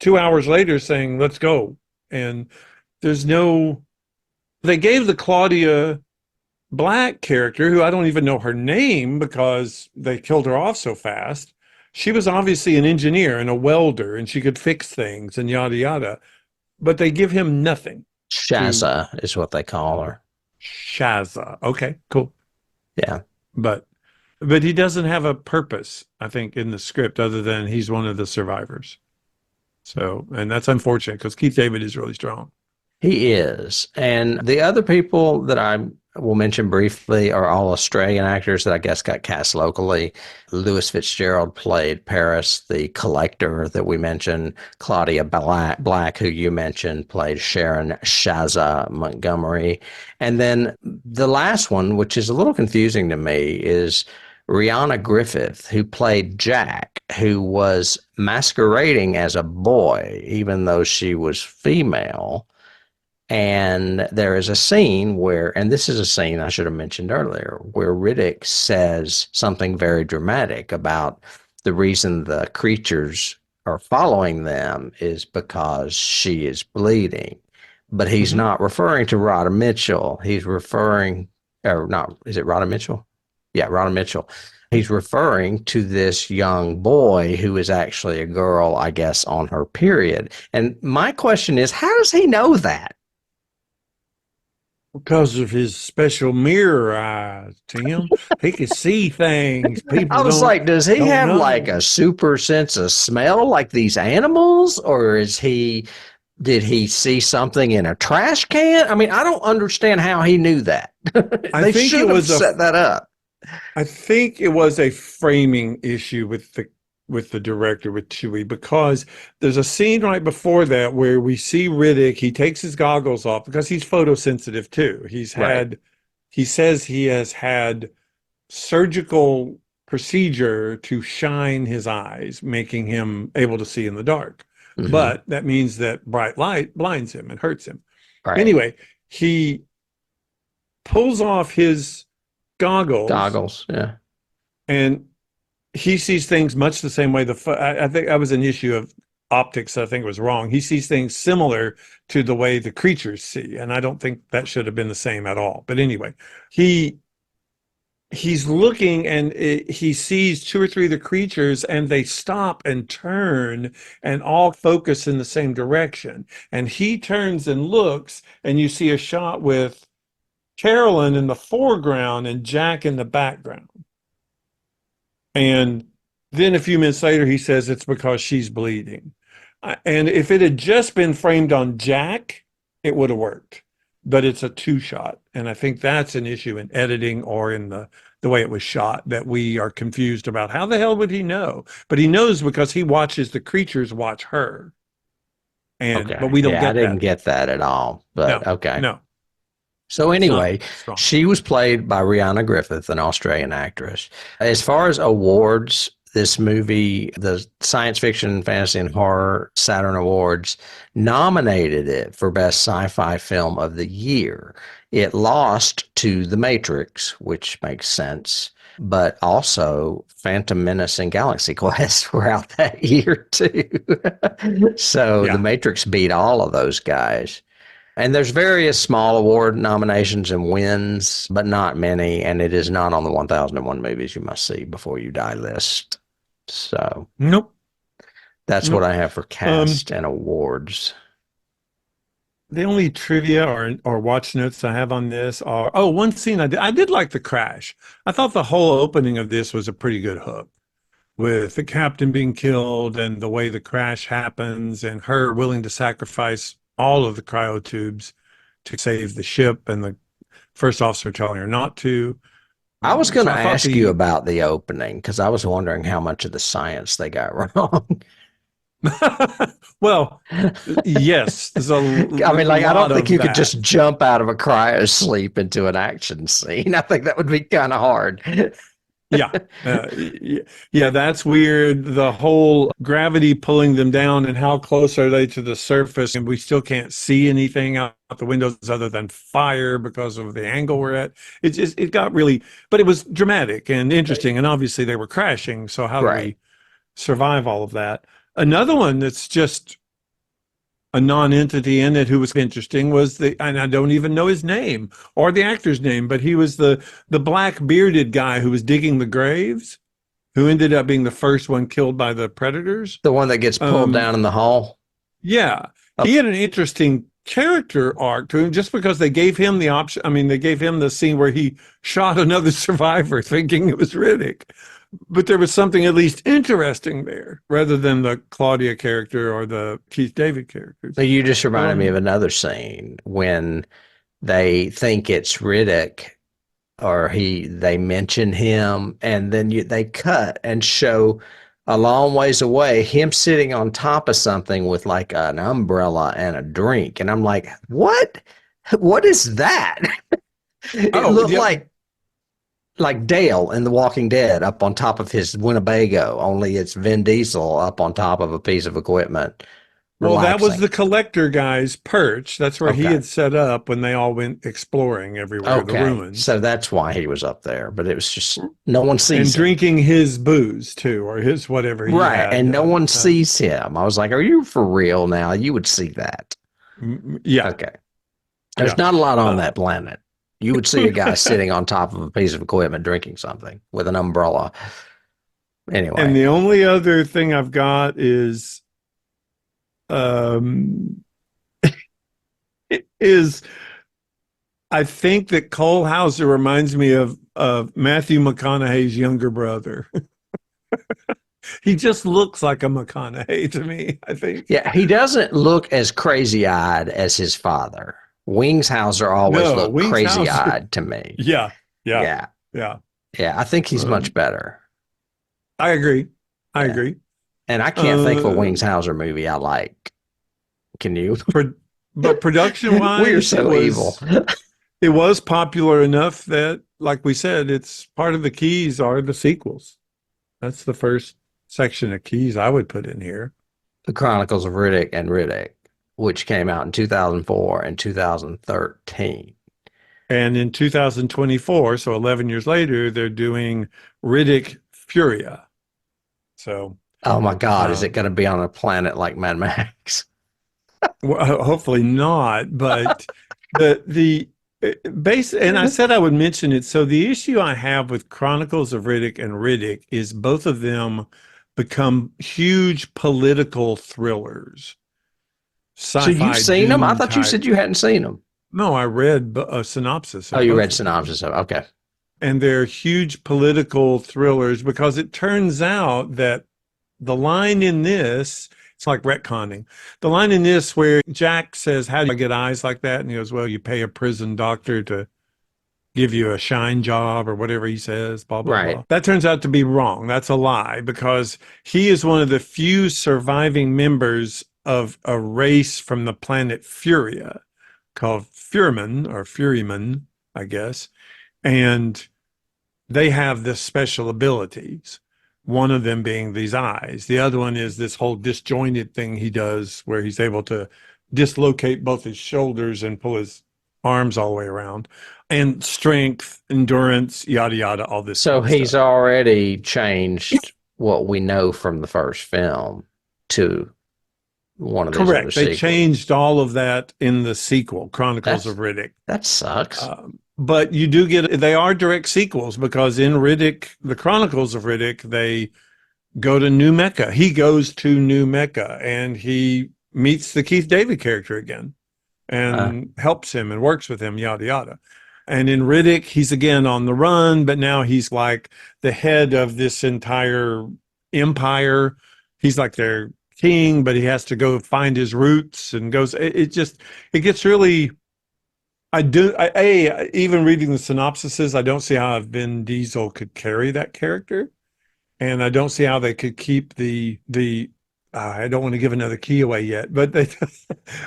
[SPEAKER 2] 2 hours later saying, "Let's go." And there's no. They gave the Claudia Black character, who I don't even know her name because they killed her off so fast. She was obviously an engineer and a welder, and she could fix things and yada yada. But they give him nothing.
[SPEAKER 1] Shaza is what they call her.
[SPEAKER 2] Shaza. Okay, cool.
[SPEAKER 1] Yeah.
[SPEAKER 2] But he doesn't have a purpose, I think, in the script other than he's one of the survivors. So, and that's unfortunate because Keith David is really strong.
[SPEAKER 1] He is. And the other people that I will mention briefly are all Australian actors that I guess got cast locally. Louis Fitzgerald played Paris, the collector that we mentioned. Claudia Black, who you mentioned, played Sharon Shaza Montgomery. And then the last one, which is a little confusing to me, is Rihanna Griffith, who played Jack, who was masquerading as a boy, even though she was female. And there is a scene where, and this is a scene I should have mentioned earlier, where Riddick says something very dramatic about the reason the creatures are following them is because she is bleeding. But he's not referring to Rhoda Mitchell. He's referring, or not, is it Rhoda Mitchell? Yeah, Rhoda Mitchell. He's referring to this young boy who is actually a girl, I guess, on her period. And my question is, how does he know that?
[SPEAKER 2] Because of his special mirror eyes, Tim. He can see things. People
[SPEAKER 1] I was like, does he
[SPEAKER 2] don't
[SPEAKER 1] have
[SPEAKER 2] know.
[SPEAKER 1] like a super sense of smell like these animals? Or did he see something in a trash can? I mean, I don't understand how he knew that. They
[SPEAKER 2] think
[SPEAKER 1] should
[SPEAKER 2] it
[SPEAKER 1] have
[SPEAKER 2] was
[SPEAKER 1] set that up.
[SPEAKER 2] I think it was a framing issue with the director, with Twohy, because there's a scene right before that where we see Riddick. He takes his goggles off because he's photosensitive too. He says he has had surgical procedure to shine his eyes, making him able to see in the dark.
[SPEAKER 1] Mhm.
[SPEAKER 2] But that means that bright light blinds him and hurts him.
[SPEAKER 1] Right.
[SPEAKER 2] Anyway, he pulls off his goggles,
[SPEAKER 1] yeah.
[SPEAKER 2] and he sees things much the same way. I think that was an issue of optics. I think it was wrong. He sees things similar to the way the creatures see, and I don't think that should have been the same at all. But anyway, he's looking, and he sees two or three of the creatures, and they stop and turn and all focus in the same direction. And he turns and looks, and you see a shot with Carolyn in the foreground and Jack in the background. And then a few minutes later, he says it's because she's bleeding. And if it had just been framed on Jack, it would have worked. But it's a two-shot. And I think that's an issue in editing or in the way it was shot, that we are confused about how the hell would he know? But he knows because he watches the creatures watch her. But we don't get that.
[SPEAKER 1] I didn't get that at all. But okay.
[SPEAKER 2] No.
[SPEAKER 1] So anyway, she was played by Rihanna Griffith, an Australian actress. As far as awards, this movie, the Science Fiction, Fantasy, and Horror Saturn Awards, nominated it for Best Sci-Fi Film of the Year. It lost to The Matrix, which makes sense, but also Phantom Menace and Galaxy Quest were out that year too. So The Matrix beat all of those guys. And there's various small award nominations and wins, but not many. And it is not on the 1001 movies you must see before you die list. So
[SPEAKER 2] Nope.
[SPEAKER 1] that's what
[SPEAKER 2] Nope.
[SPEAKER 1] I have for cast and awards.
[SPEAKER 2] The only trivia or watch notes I have on this are, one scene I did like the crash. I thought the whole opening of this was a pretty good hook, with the captain being killed and the way the crash happens and her willing to sacrifice all of the cryotubes to save the ship and the first officer telling her not to.
[SPEAKER 1] I was going
[SPEAKER 2] So
[SPEAKER 1] to
[SPEAKER 2] I thought
[SPEAKER 1] ask you about the opening because I was wondering how much of the science they got wrong.
[SPEAKER 2] Well, yes, there's a
[SPEAKER 1] I mean, like, I don't
[SPEAKER 2] lot
[SPEAKER 1] think
[SPEAKER 2] of
[SPEAKER 1] you could
[SPEAKER 2] that.
[SPEAKER 1] just jump out of a cryo sleep into an action scene. I think that would be kind of hard.
[SPEAKER 2] Yeah. Yeah, that's weird. The whole gravity pulling them down and how close are they to the surface, and we still can't see anything out the windows other than fire because of the angle we're at. It got really, but it was dramatic and interesting, and obviously they were crashing. So how do
[SPEAKER 1] Right.
[SPEAKER 2] we survive all of that? Another one that's just a non-entity in it who was interesting was and I don't even know his name or the actor's name, but he was the black bearded guy who was digging the graves, who ended up being the first one killed by the predators.
[SPEAKER 1] The one that gets pulled down in the hall.
[SPEAKER 2] Yeah,
[SPEAKER 1] Oh.
[SPEAKER 2] he had an interesting character arc to him just because they gave him the option. I mean, they gave him the scene where he shot another survivor thinking it was Riddick. But there was something at least interesting there rather than the Claudia character or the Keith David characters.
[SPEAKER 1] So you just reminded me of another scene when they think it's Riddick or they mention him and then they cut and show a long ways away him sitting on top of something with like an umbrella and a drink. And I'm like, what? What is that? It looked like Dale in The Walking Dead up on top of his Winnebago, only it's Vin Diesel up on top of a piece of equipment.
[SPEAKER 2] Well, that was
[SPEAKER 1] Relaxing.
[SPEAKER 2] the collector guy's perch. That's where he
[SPEAKER 1] Okay.
[SPEAKER 2] had set up when they all went exploring everywhere, the
[SPEAKER 1] Okay.
[SPEAKER 2] ruins.
[SPEAKER 1] So that's why he was up there, but it was just no one
[SPEAKER 2] And
[SPEAKER 1] sees him.
[SPEAKER 2] drinking his booze too, or his whatever he
[SPEAKER 1] Right.
[SPEAKER 2] had.
[SPEAKER 1] And no one sees him. I was like, are you for real now? You would see that.
[SPEAKER 2] Yeah.
[SPEAKER 1] Okay. There's
[SPEAKER 2] Yeah.
[SPEAKER 1] not a lot on that planet. You would see a guy sitting on top of a piece of equipment drinking something with an umbrella. Anyway.
[SPEAKER 2] And the only other thing I've got is is I think that Cole Hauser reminds me of Matthew McConaughey's younger brother. He just looks like a McConaughey to me, I think.
[SPEAKER 1] Yeah, he doesn't look as crazy-eyed as his father. Wings Hauser always looked crazy-eyed to me.
[SPEAKER 2] Yeah.
[SPEAKER 1] Yeah, I think he's much better.
[SPEAKER 2] I agree. I agree.
[SPEAKER 1] And I can't think of a Wings Hauser movie I like. Can you?
[SPEAKER 2] But production-wise,
[SPEAKER 1] we're so evil.
[SPEAKER 2] It was popular enough that, like we said, it's part of the keys are the sequels. That's the first section of keys I would put in here.
[SPEAKER 1] The Chronicles of Riddick and Riddick, which came out in 2004 and 2013.
[SPEAKER 2] And in 2024, so 11 years later, they're doing Riddick Furia. So,
[SPEAKER 1] oh my God, is it going to be on a planet like Mad Max?
[SPEAKER 2] Well, hopefully not, but the base, and I said I would mention it. So the issue I have with Chronicles of Riddick and Riddick is both of them become huge political thrillers.
[SPEAKER 1] So you've seen them? I thought you said you hadn't seen them.
[SPEAKER 2] No, I read a synopsis.
[SPEAKER 1] Oh, you read synopsis of okay.
[SPEAKER 2] And they're huge political thrillers because it turns out that the line in this, it's like retconning. The line in this where Jack says, how do I get eyes like that? And he goes, well, you pay a prison doctor to give you a shine job or whatever he says, blah, blah, blah. That turns out to be wrong. That's a lie because he is one of the few surviving members of a race from the planet Furia called Furyman, I guess. And they have this special abilities. One of them being these eyes. The other one is this whole disjointed thing he does where he's able to dislocate both his shoulders and pull his arms all the way around. And strength, endurance, yada, yada, all this.
[SPEAKER 1] So he's already changed what we know from the first film to one of these other
[SPEAKER 2] Correct. They
[SPEAKER 1] sequels.
[SPEAKER 2] changed all of that in the sequel, Chronicles of Riddick.
[SPEAKER 1] That sucks.
[SPEAKER 2] But you do they are direct sequels because in Riddick, the Chronicles of Riddick, they go to New Mecca. He goes to New Mecca and he meets the Keith David character again and helps him and works with him, yada, yada. And in Riddick, he's again on the run, but now he's like the head of this entire empire. He's like their king, but he has to go find his roots and goes, it gets really, even reading the synopsises, I don't see how Vin Diesel could carry that character. And I don't see how they could keep I don't want to give another key away yet, but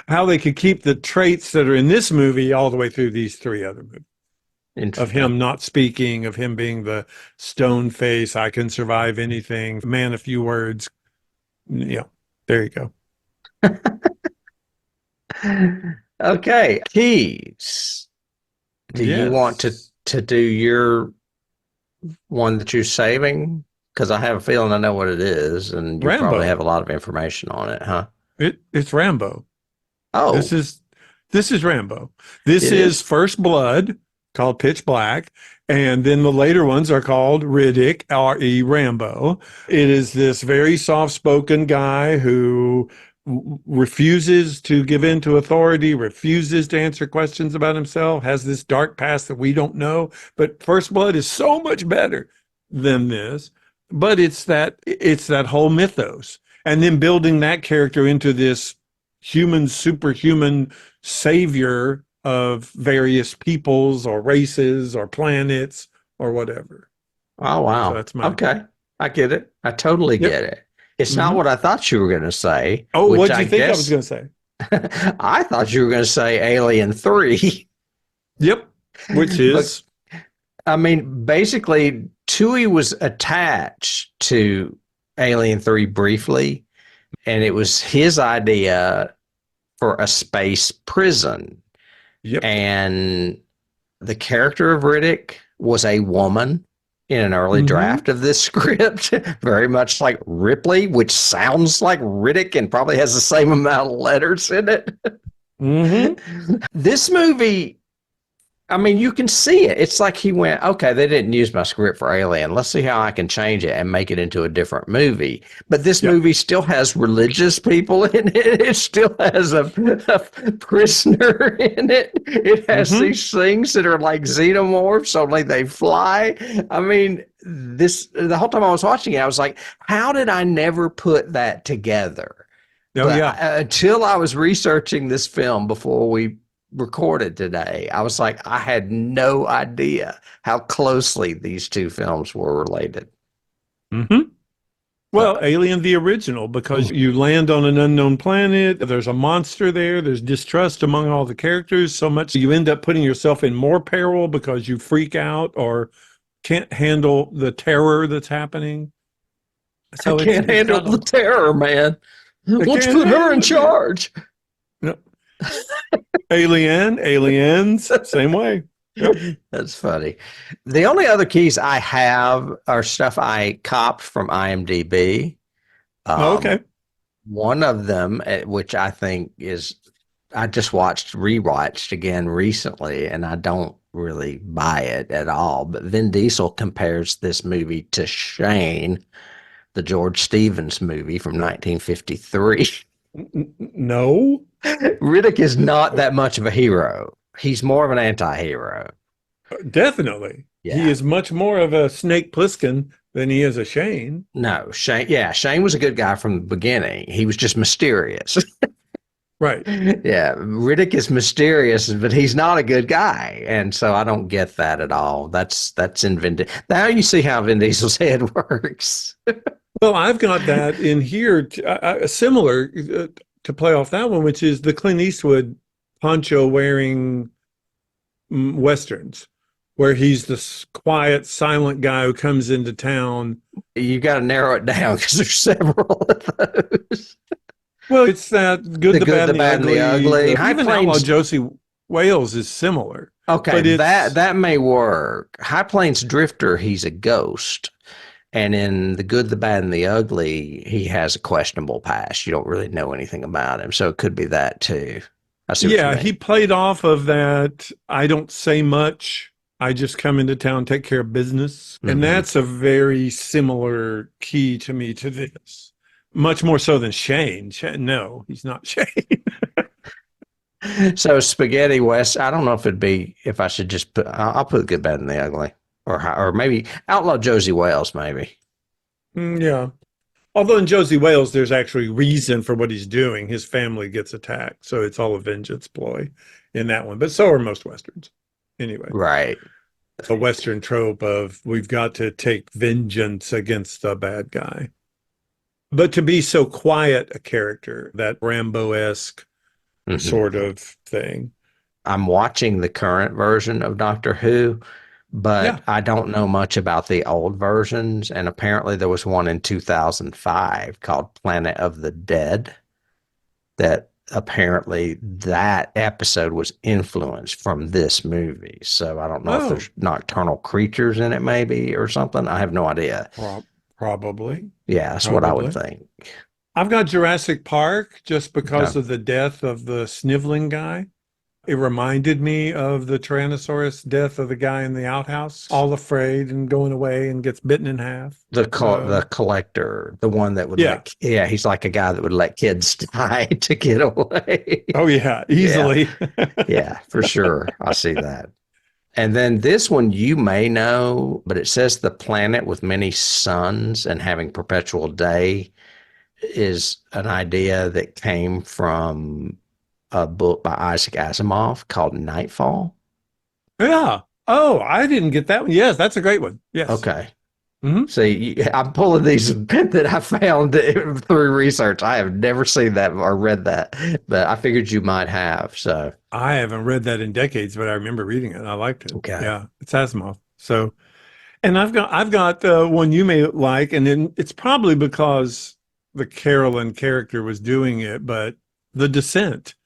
[SPEAKER 2] how they could keep the traits that are in this movie all the way through these three other movies. Of him not speaking, of him being the stone face, I can survive anything, man, a few words. Yeah, there you go.
[SPEAKER 1] Okay, keys. Do you want to do your one that you're saving? Because I have a feeling I know what it is, and you probably have a lot of information on it, huh?
[SPEAKER 2] It's Rambo.
[SPEAKER 1] Oh,
[SPEAKER 2] this is Rambo. This is First Blood, called Pitch Black, and then the later ones are called Riddick, R.E. Rambo. It is this very soft-spoken guy who refuses to give in to authority, refuses to answer questions about himself, has this dark past that we don't know. But First Blood is so much better than this. But it's that whole mythos, and then building that character into this superhuman savior of various peoples or races or planets or whatever.
[SPEAKER 1] Oh, wow.
[SPEAKER 2] So that's
[SPEAKER 1] okay. I get it. I totally get it. It's not what I thought you were going to say.
[SPEAKER 2] Oh, what did you think I was going to say?
[SPEAKER 1] I thought you were going to say Alien 3.
[SPEAKER 2] Yep. Which is...
[SPEAKER 1] I mean, basically, Twohy was attached to Alien 3 briefly, and it was his idea for a space prison.
[SPEAKER 2] Yep.
[SPEAKER 1] And the character of Riddick was a woman in an early draft of this script, very much like Ripley, which sounds like Riddick and probably has the same amount of letters in it. This movie... I mean, you can see it. It's like he went, okay, they didn't use my script for Alien. Let's see how I can change it and make it into a different movie. But this movie still has religious people in it. It still has a prisoner in it. It has these things that are like xenomorphs, only they fly. I mean, the whole time I was watching it, I was like, how did I never put that together? Until I was researching this film before we recorded today, I was like, I had no idea how closely these two films were related.
[SPEAKER 2] Well, Alien the original, because you land on an unknown planet, there's a monster there's distrust among all the characters, so much you end up putting yourself in more peril because you freak out or can't handle the terror that's happening.
[SPEAKER 1] So I can't handle the terror, man. Let's put her in charge.
[SPEAKER 2] No. Aliens, same way. Yep.
[SPEAKER 1] That's funny. The only other keys I have are stuff I copped from IMDb.
[SPEAKER 2] Okay.
[SPEAKER 1] One of them, which I think I just rewatched again recently, and I don't really buy it at all. But Vin Diesel compares this movie to Shane, the George Stevens movie from 1953.
[SPEAKER 2] No.
[SPEAKER 1] Riddick is not that much of a hero. He's more of an anti-hero.
[SPEAKER 2] Definitely. Yeah. He is much more of a Snake Plissken than he is a Shane.
[SPEAKER 1] No, Shane. Yeah, Shane was a good guy from the beginning. He was just mysterious.
[SPEAKER 2] Right.
[SPEAKER 1] Yeah, Riddick is mysterious, but he's not a good guy, and so I don't get that at all. That's in Vin Diesel. Now you see how Vin Diesel's head works.
[SPEAKER 2] Well, I've got that in here, similar to play off that one, which is the Clint Eastwood poncho-wearing Westerns, where he's this quiet, silent guy who comes into town.
[SPEAKER 1] You got to narrow it down because there's several of those.
[SPEAKER 2] Well, it's that good, the bad, and the ugly.
[SPEAKER 1] Even
[SPEAKER 2] Outlaw Josie Wales is similar.
[SPEAKER 1] Okay, that may work. High Plains Drifter, he's a ghost. And in The Good, the Bad, and the Ugly, he has a questionable past. You don't really know anything about him. So it could be that too. I see what you
[SPEAKER 2] Yeah, he
[SPEAKER 1] mean.
[SPEAKER 2] played off of that. I don't say much. I just come into town, take care of business. And
[SPEAKER 1] Hmm.
[SPEAKER 2] that's a very similar key to me to this. Much more so than Shane. No, he's not Shane.
[SPEAKER 1] So Spaghetti West, I don't know if it'd be, if I should just put, I'll put Good, Bad, and the Ugly. Or maybe Outlaw Josie Wales, maybe.
[SPEAKER 2] Yeah. Although in Josie Wales, there's actually reason for what he's doing. His family gets attacked. So it's all a vengeance ploy in that one. But so are most Westerns. Anyway,
[SPEAKER 1] Right.
[SPEAKER 2] a Western trope of we've got to take vengeance against the bad guy. But to be so quiet a character, that Rambo-esque
[SPEAKER 1] Hmm.
[SPEAKER 2] sort of thing.
[SPEAKER 1] I'm watching the current version of Doctor Who,
[SPEAKER 2] Yeah.
[SPEAKER 1] but I don't know much about the old versions. And apparently there was one in 2005 called Planet of the Dead that apparently that episode was influenced from this movie. So I don't know if
[SPEAKER 2] Oh,
[SPEAKER 1] there's nocturnal creatures in it, maybe, or something. I have no idea.
[SPEAKER 2] probably.
[SPEAKER 1] Yeah, that's what I would
[SPEAKER 2] Probably.
[SPEAKER 1] think.
[SPEAKER 2] I've got Jurassic Park just
[SPEAKER 1] Okay.
[SPEAKER 2] because of the death of the sniveling guy. It reminded me of the Tyrannosaurus death of the guy in the outhouse, all afraid and going away and gets bitten in half.
[SPEAKER 1] The collector, the one that would
[SPEAKER 2] Yeah.
[SPEAKER 1] let, yeah, he's like a guy that would let kids die to get away.
[SPEAKER 2] Oh, yeah,
[SPEAKER 1] Yeah,
[SPEAKER 2] easily.
[SPEAKER 1] yeah, for sure. I see that. And then this one you may know, but it says the planet with many suns and having perpetual day is an idea that came from a book by Isaac Asimov called Nightfall.
[SPEAKER 2] Yeah. Oh, I didn't get that one. Yes, that's a great one. Yes.
[SPEAKER 1] Okay.
[SPEAKER 2] Hmm.
[SPEAKER 1] See, I'm pulling these that I found through research. I have never seen that or read that, but I figured you might have. So,
[SPEAKER 2] I haven't read that in decades, but I remember reading it. I liked it.
[SPEAKER 1] okay.
[SPEAKER 2] Yeah, it's Asimov. So, and I've got one you may like, and then it's probably because the Carolyn character was doing it, but The Descent,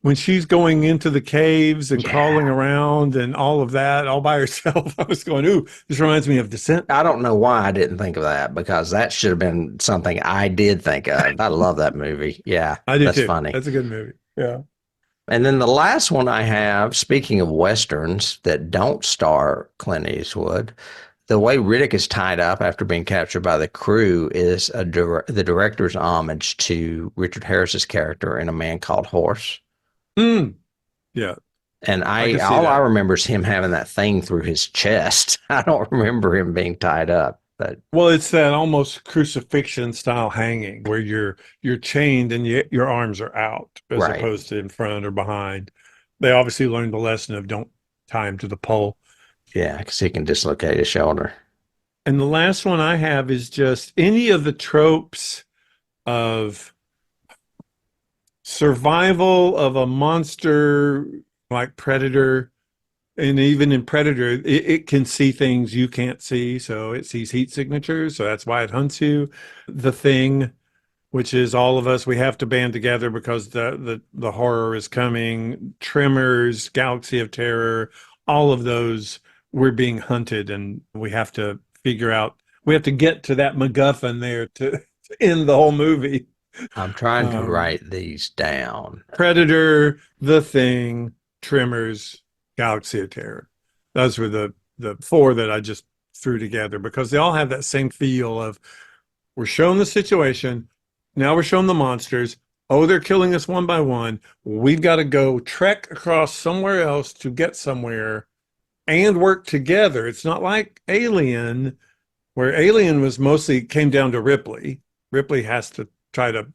[SPEAKER 2] when she's going into the caves and crawling
[SPEAKER 1] Yeah.
[SPEAKER 2] around and all of that all by herself, I was going, "Ooh, this reminds me of Descent."
[SPEAKER 1] I don't know why I didn't think of that because that should have been something I did think of. I love that movie. Yeah,
[SPEAKER 2] I do
[SPEAKER 1] that's
[SPEAKER 2] too.
[SPEAKER 1] funny.
[SPEAKER 2] That's a good movie. Yeah.
[SPEAKER 1] And then the last one I have, speaking of westerns that don't star Clint Eastwood, the way Riddick is tied up after being captured by the crew is the director's homage to Richard Harris's character in A Man Called Horse.
[SPEAKER 2] Mm, yeah,
[SPEAKER 1] And
[SPEAKER 2] I
[SPEAKER 1] I
[SPEAKER 2] can see
[SPEAKER 1] all I
[SPEAKER 2] that.
[SPEAKER 1] remember is him having that thing through his chest. I don't remember him being tied up, but
[SPEAKER 2] Well, it's that almost crucifixion style hanging where you're chained and your arms are out as
[SPEAKER 1] right.
[SPEAKER 2] opposed to in front or behind. They obviously learned the lesson of don't tie him to the pole.
[SPEAKER 1] Yeah, because he can dislocate his shoulder.
[SPEAKER 2] And the last one I have is just any of the tropes of survival of a monster like Predator. And even in Predator, it can see things you can't see. So it sees heat signatures. So that's why it hunts you. The Thing, which is all of us, we have to band together because the horror is coming. Tremors, Galaxy of Terror, all of those, we're being hunted and we have to figure out, we have to get to that MacGuffin there to end the whole movie.
[SPEAKER 1] I'm trying to
[SPEAKER 2] Um,
[SPEAKER 1] write these down.
[SPEAKER 2] Predator, The Thing, Tremors, Galaxy of Terror. Those were the four that I just threw together because they all have that same feel of we're shown the situation, now we're shown the monsters. Oh, they're killing us one by one. We've got to go trek across somewhere else to get somewhere and work together. It's not like Alien, where Alien was mostly came down to Ripley. Ripley has to try to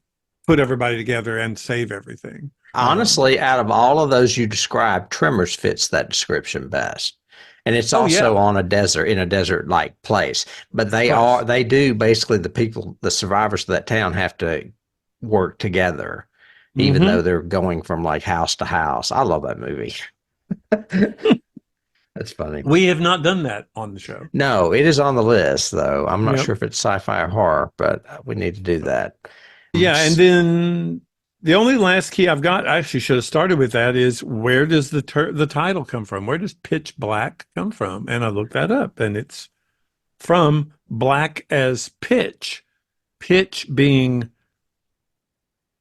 [SPEAKER 2] put everybody together and save everything.
[SPEAKER 1] Honestly, out of all of those you described, Tremors fits that description best. And it's
[SPEAKER 2] Oh
[SPEAKER 1] also
[SPEAKER 2] yeah,
[SPEAKER 1] on a desert, in a desert like place. But
[SPEAKER 2] place.
[SPEAKER 1] they do basically, the people, the survivors of that town have to work together, even though
[SPEAKER 2] Hmm.
[SPEAKER 1] they're going from like house to house. I love that movie. That's funny.
[SPEAKER 2] We have not done that on the show.
[SPEAKER 1] No, it is on the list, though. I'm not
[SPEAKER 2] Yep.
[SPEAKER 1] sure if it's sci-fi or horror, but we need to do that.
[SPEAKER 2] Yeah, and then the only last key I've got, I actually should have started with that, is where does the title come from? Where does Pitch Black come from? And I looked that up, and it's from black as pitch. Pitch being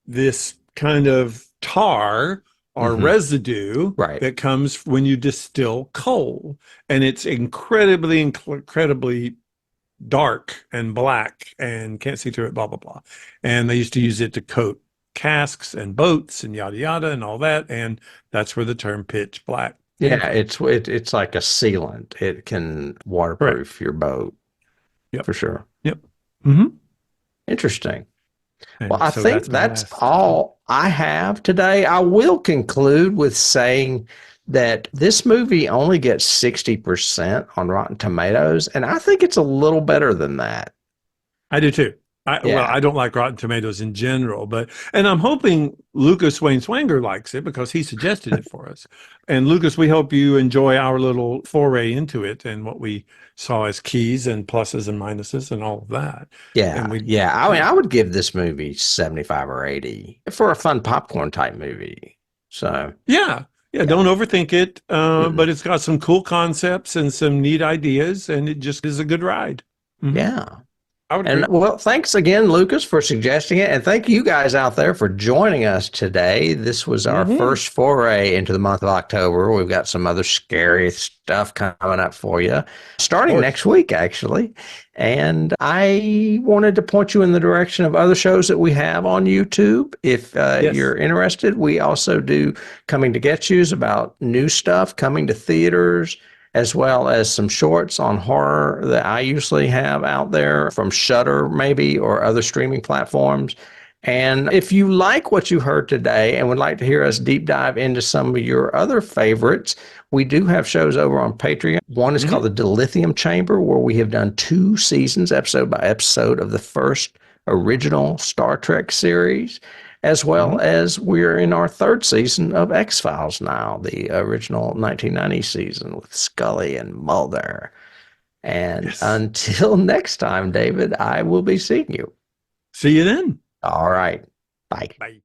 [SPEAKER 2] this kind of tar or residue
[SPEAKER 1] Right.
[SPEAKER 2] that comes when you distill coal. And it's incredibly dark and black and can't see through it, blah, blah, blah. And they used to use it to coat casks and boats and yada, yada, and all that. And that's where the term pitch black.
[SPEAKER 1] Yeah, it's like a sealant. It can waterproof your boat.
[SPEAKER 2] Yep.
[SPEAKER 1] For sure.
[SPEAKER 2] Yep. Mm-hmm.
[SPEAKER 1] Interesting.
[SPEAKER 2] And
[SPEAKER 1] Well, I
[SPEAKER 2] so
[SPEAKER 1] think that's all I have today. I will conclude with saying that this movie only gets 60% on Rotten Tomatoes, and I think it's a little better than that.
[SPEAKER 2] I do too. Well, I don't like Rotten Tomatoes in general, and I'm hoping Lucas Wayne Swanger likes it because he suggested it for us. And Lucas, we hope you enjoy our little foray into it and what we saw as keys and pluses and minuses and all of that.
[SPEAKER 1] Yeah. I mean, I would give this movie 75 or 80 for a fun popcorn type movie. So
[SPEAKER 2] yeah, don't overthink it. But it's got some cool concepts and some neat ideas, and it just is a good ride. Mm-hmm.
[SPEAKER 1] Yeah.
[SPEAKER 2] I would
[SPEAKER 1] And
[SPEAKER 2] agree.
[SPEAKER 1] well, thanks again, Lucas, for suggesting it. And thank you guys out there for joining us today. This was our first foray into the month of October. We've got some other scary stuff coming up for you, starting next week, actually. And I wanted to point you in the direction of other shows that we have on YouTube. If you're interested, we also do Coming to Get You's about new stuff coming to theaters, as well as some shorts on horror that I usually have out there from Shudder maybe or other streaming platforms. And if you like what you heard today and would like to hear us deep dive into some of your other favorites, we do have shows over on Patreon. One is called The Dilithium Chamber, where we have done 2 seasons, episode by episode, of the first original Star Trek series, as well as we're in our 3rd season of X-Files now, the original 1990 season with Scully and Mulder. And until next time, David, I will be seeing you.
[SPEAKER 2] See you then.
[SPEAKER 1] All right. Bye.
[SPEAKER 2] Bye.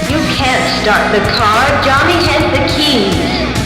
[SPEAKER 4] You can't start the car. Johnny has the keys.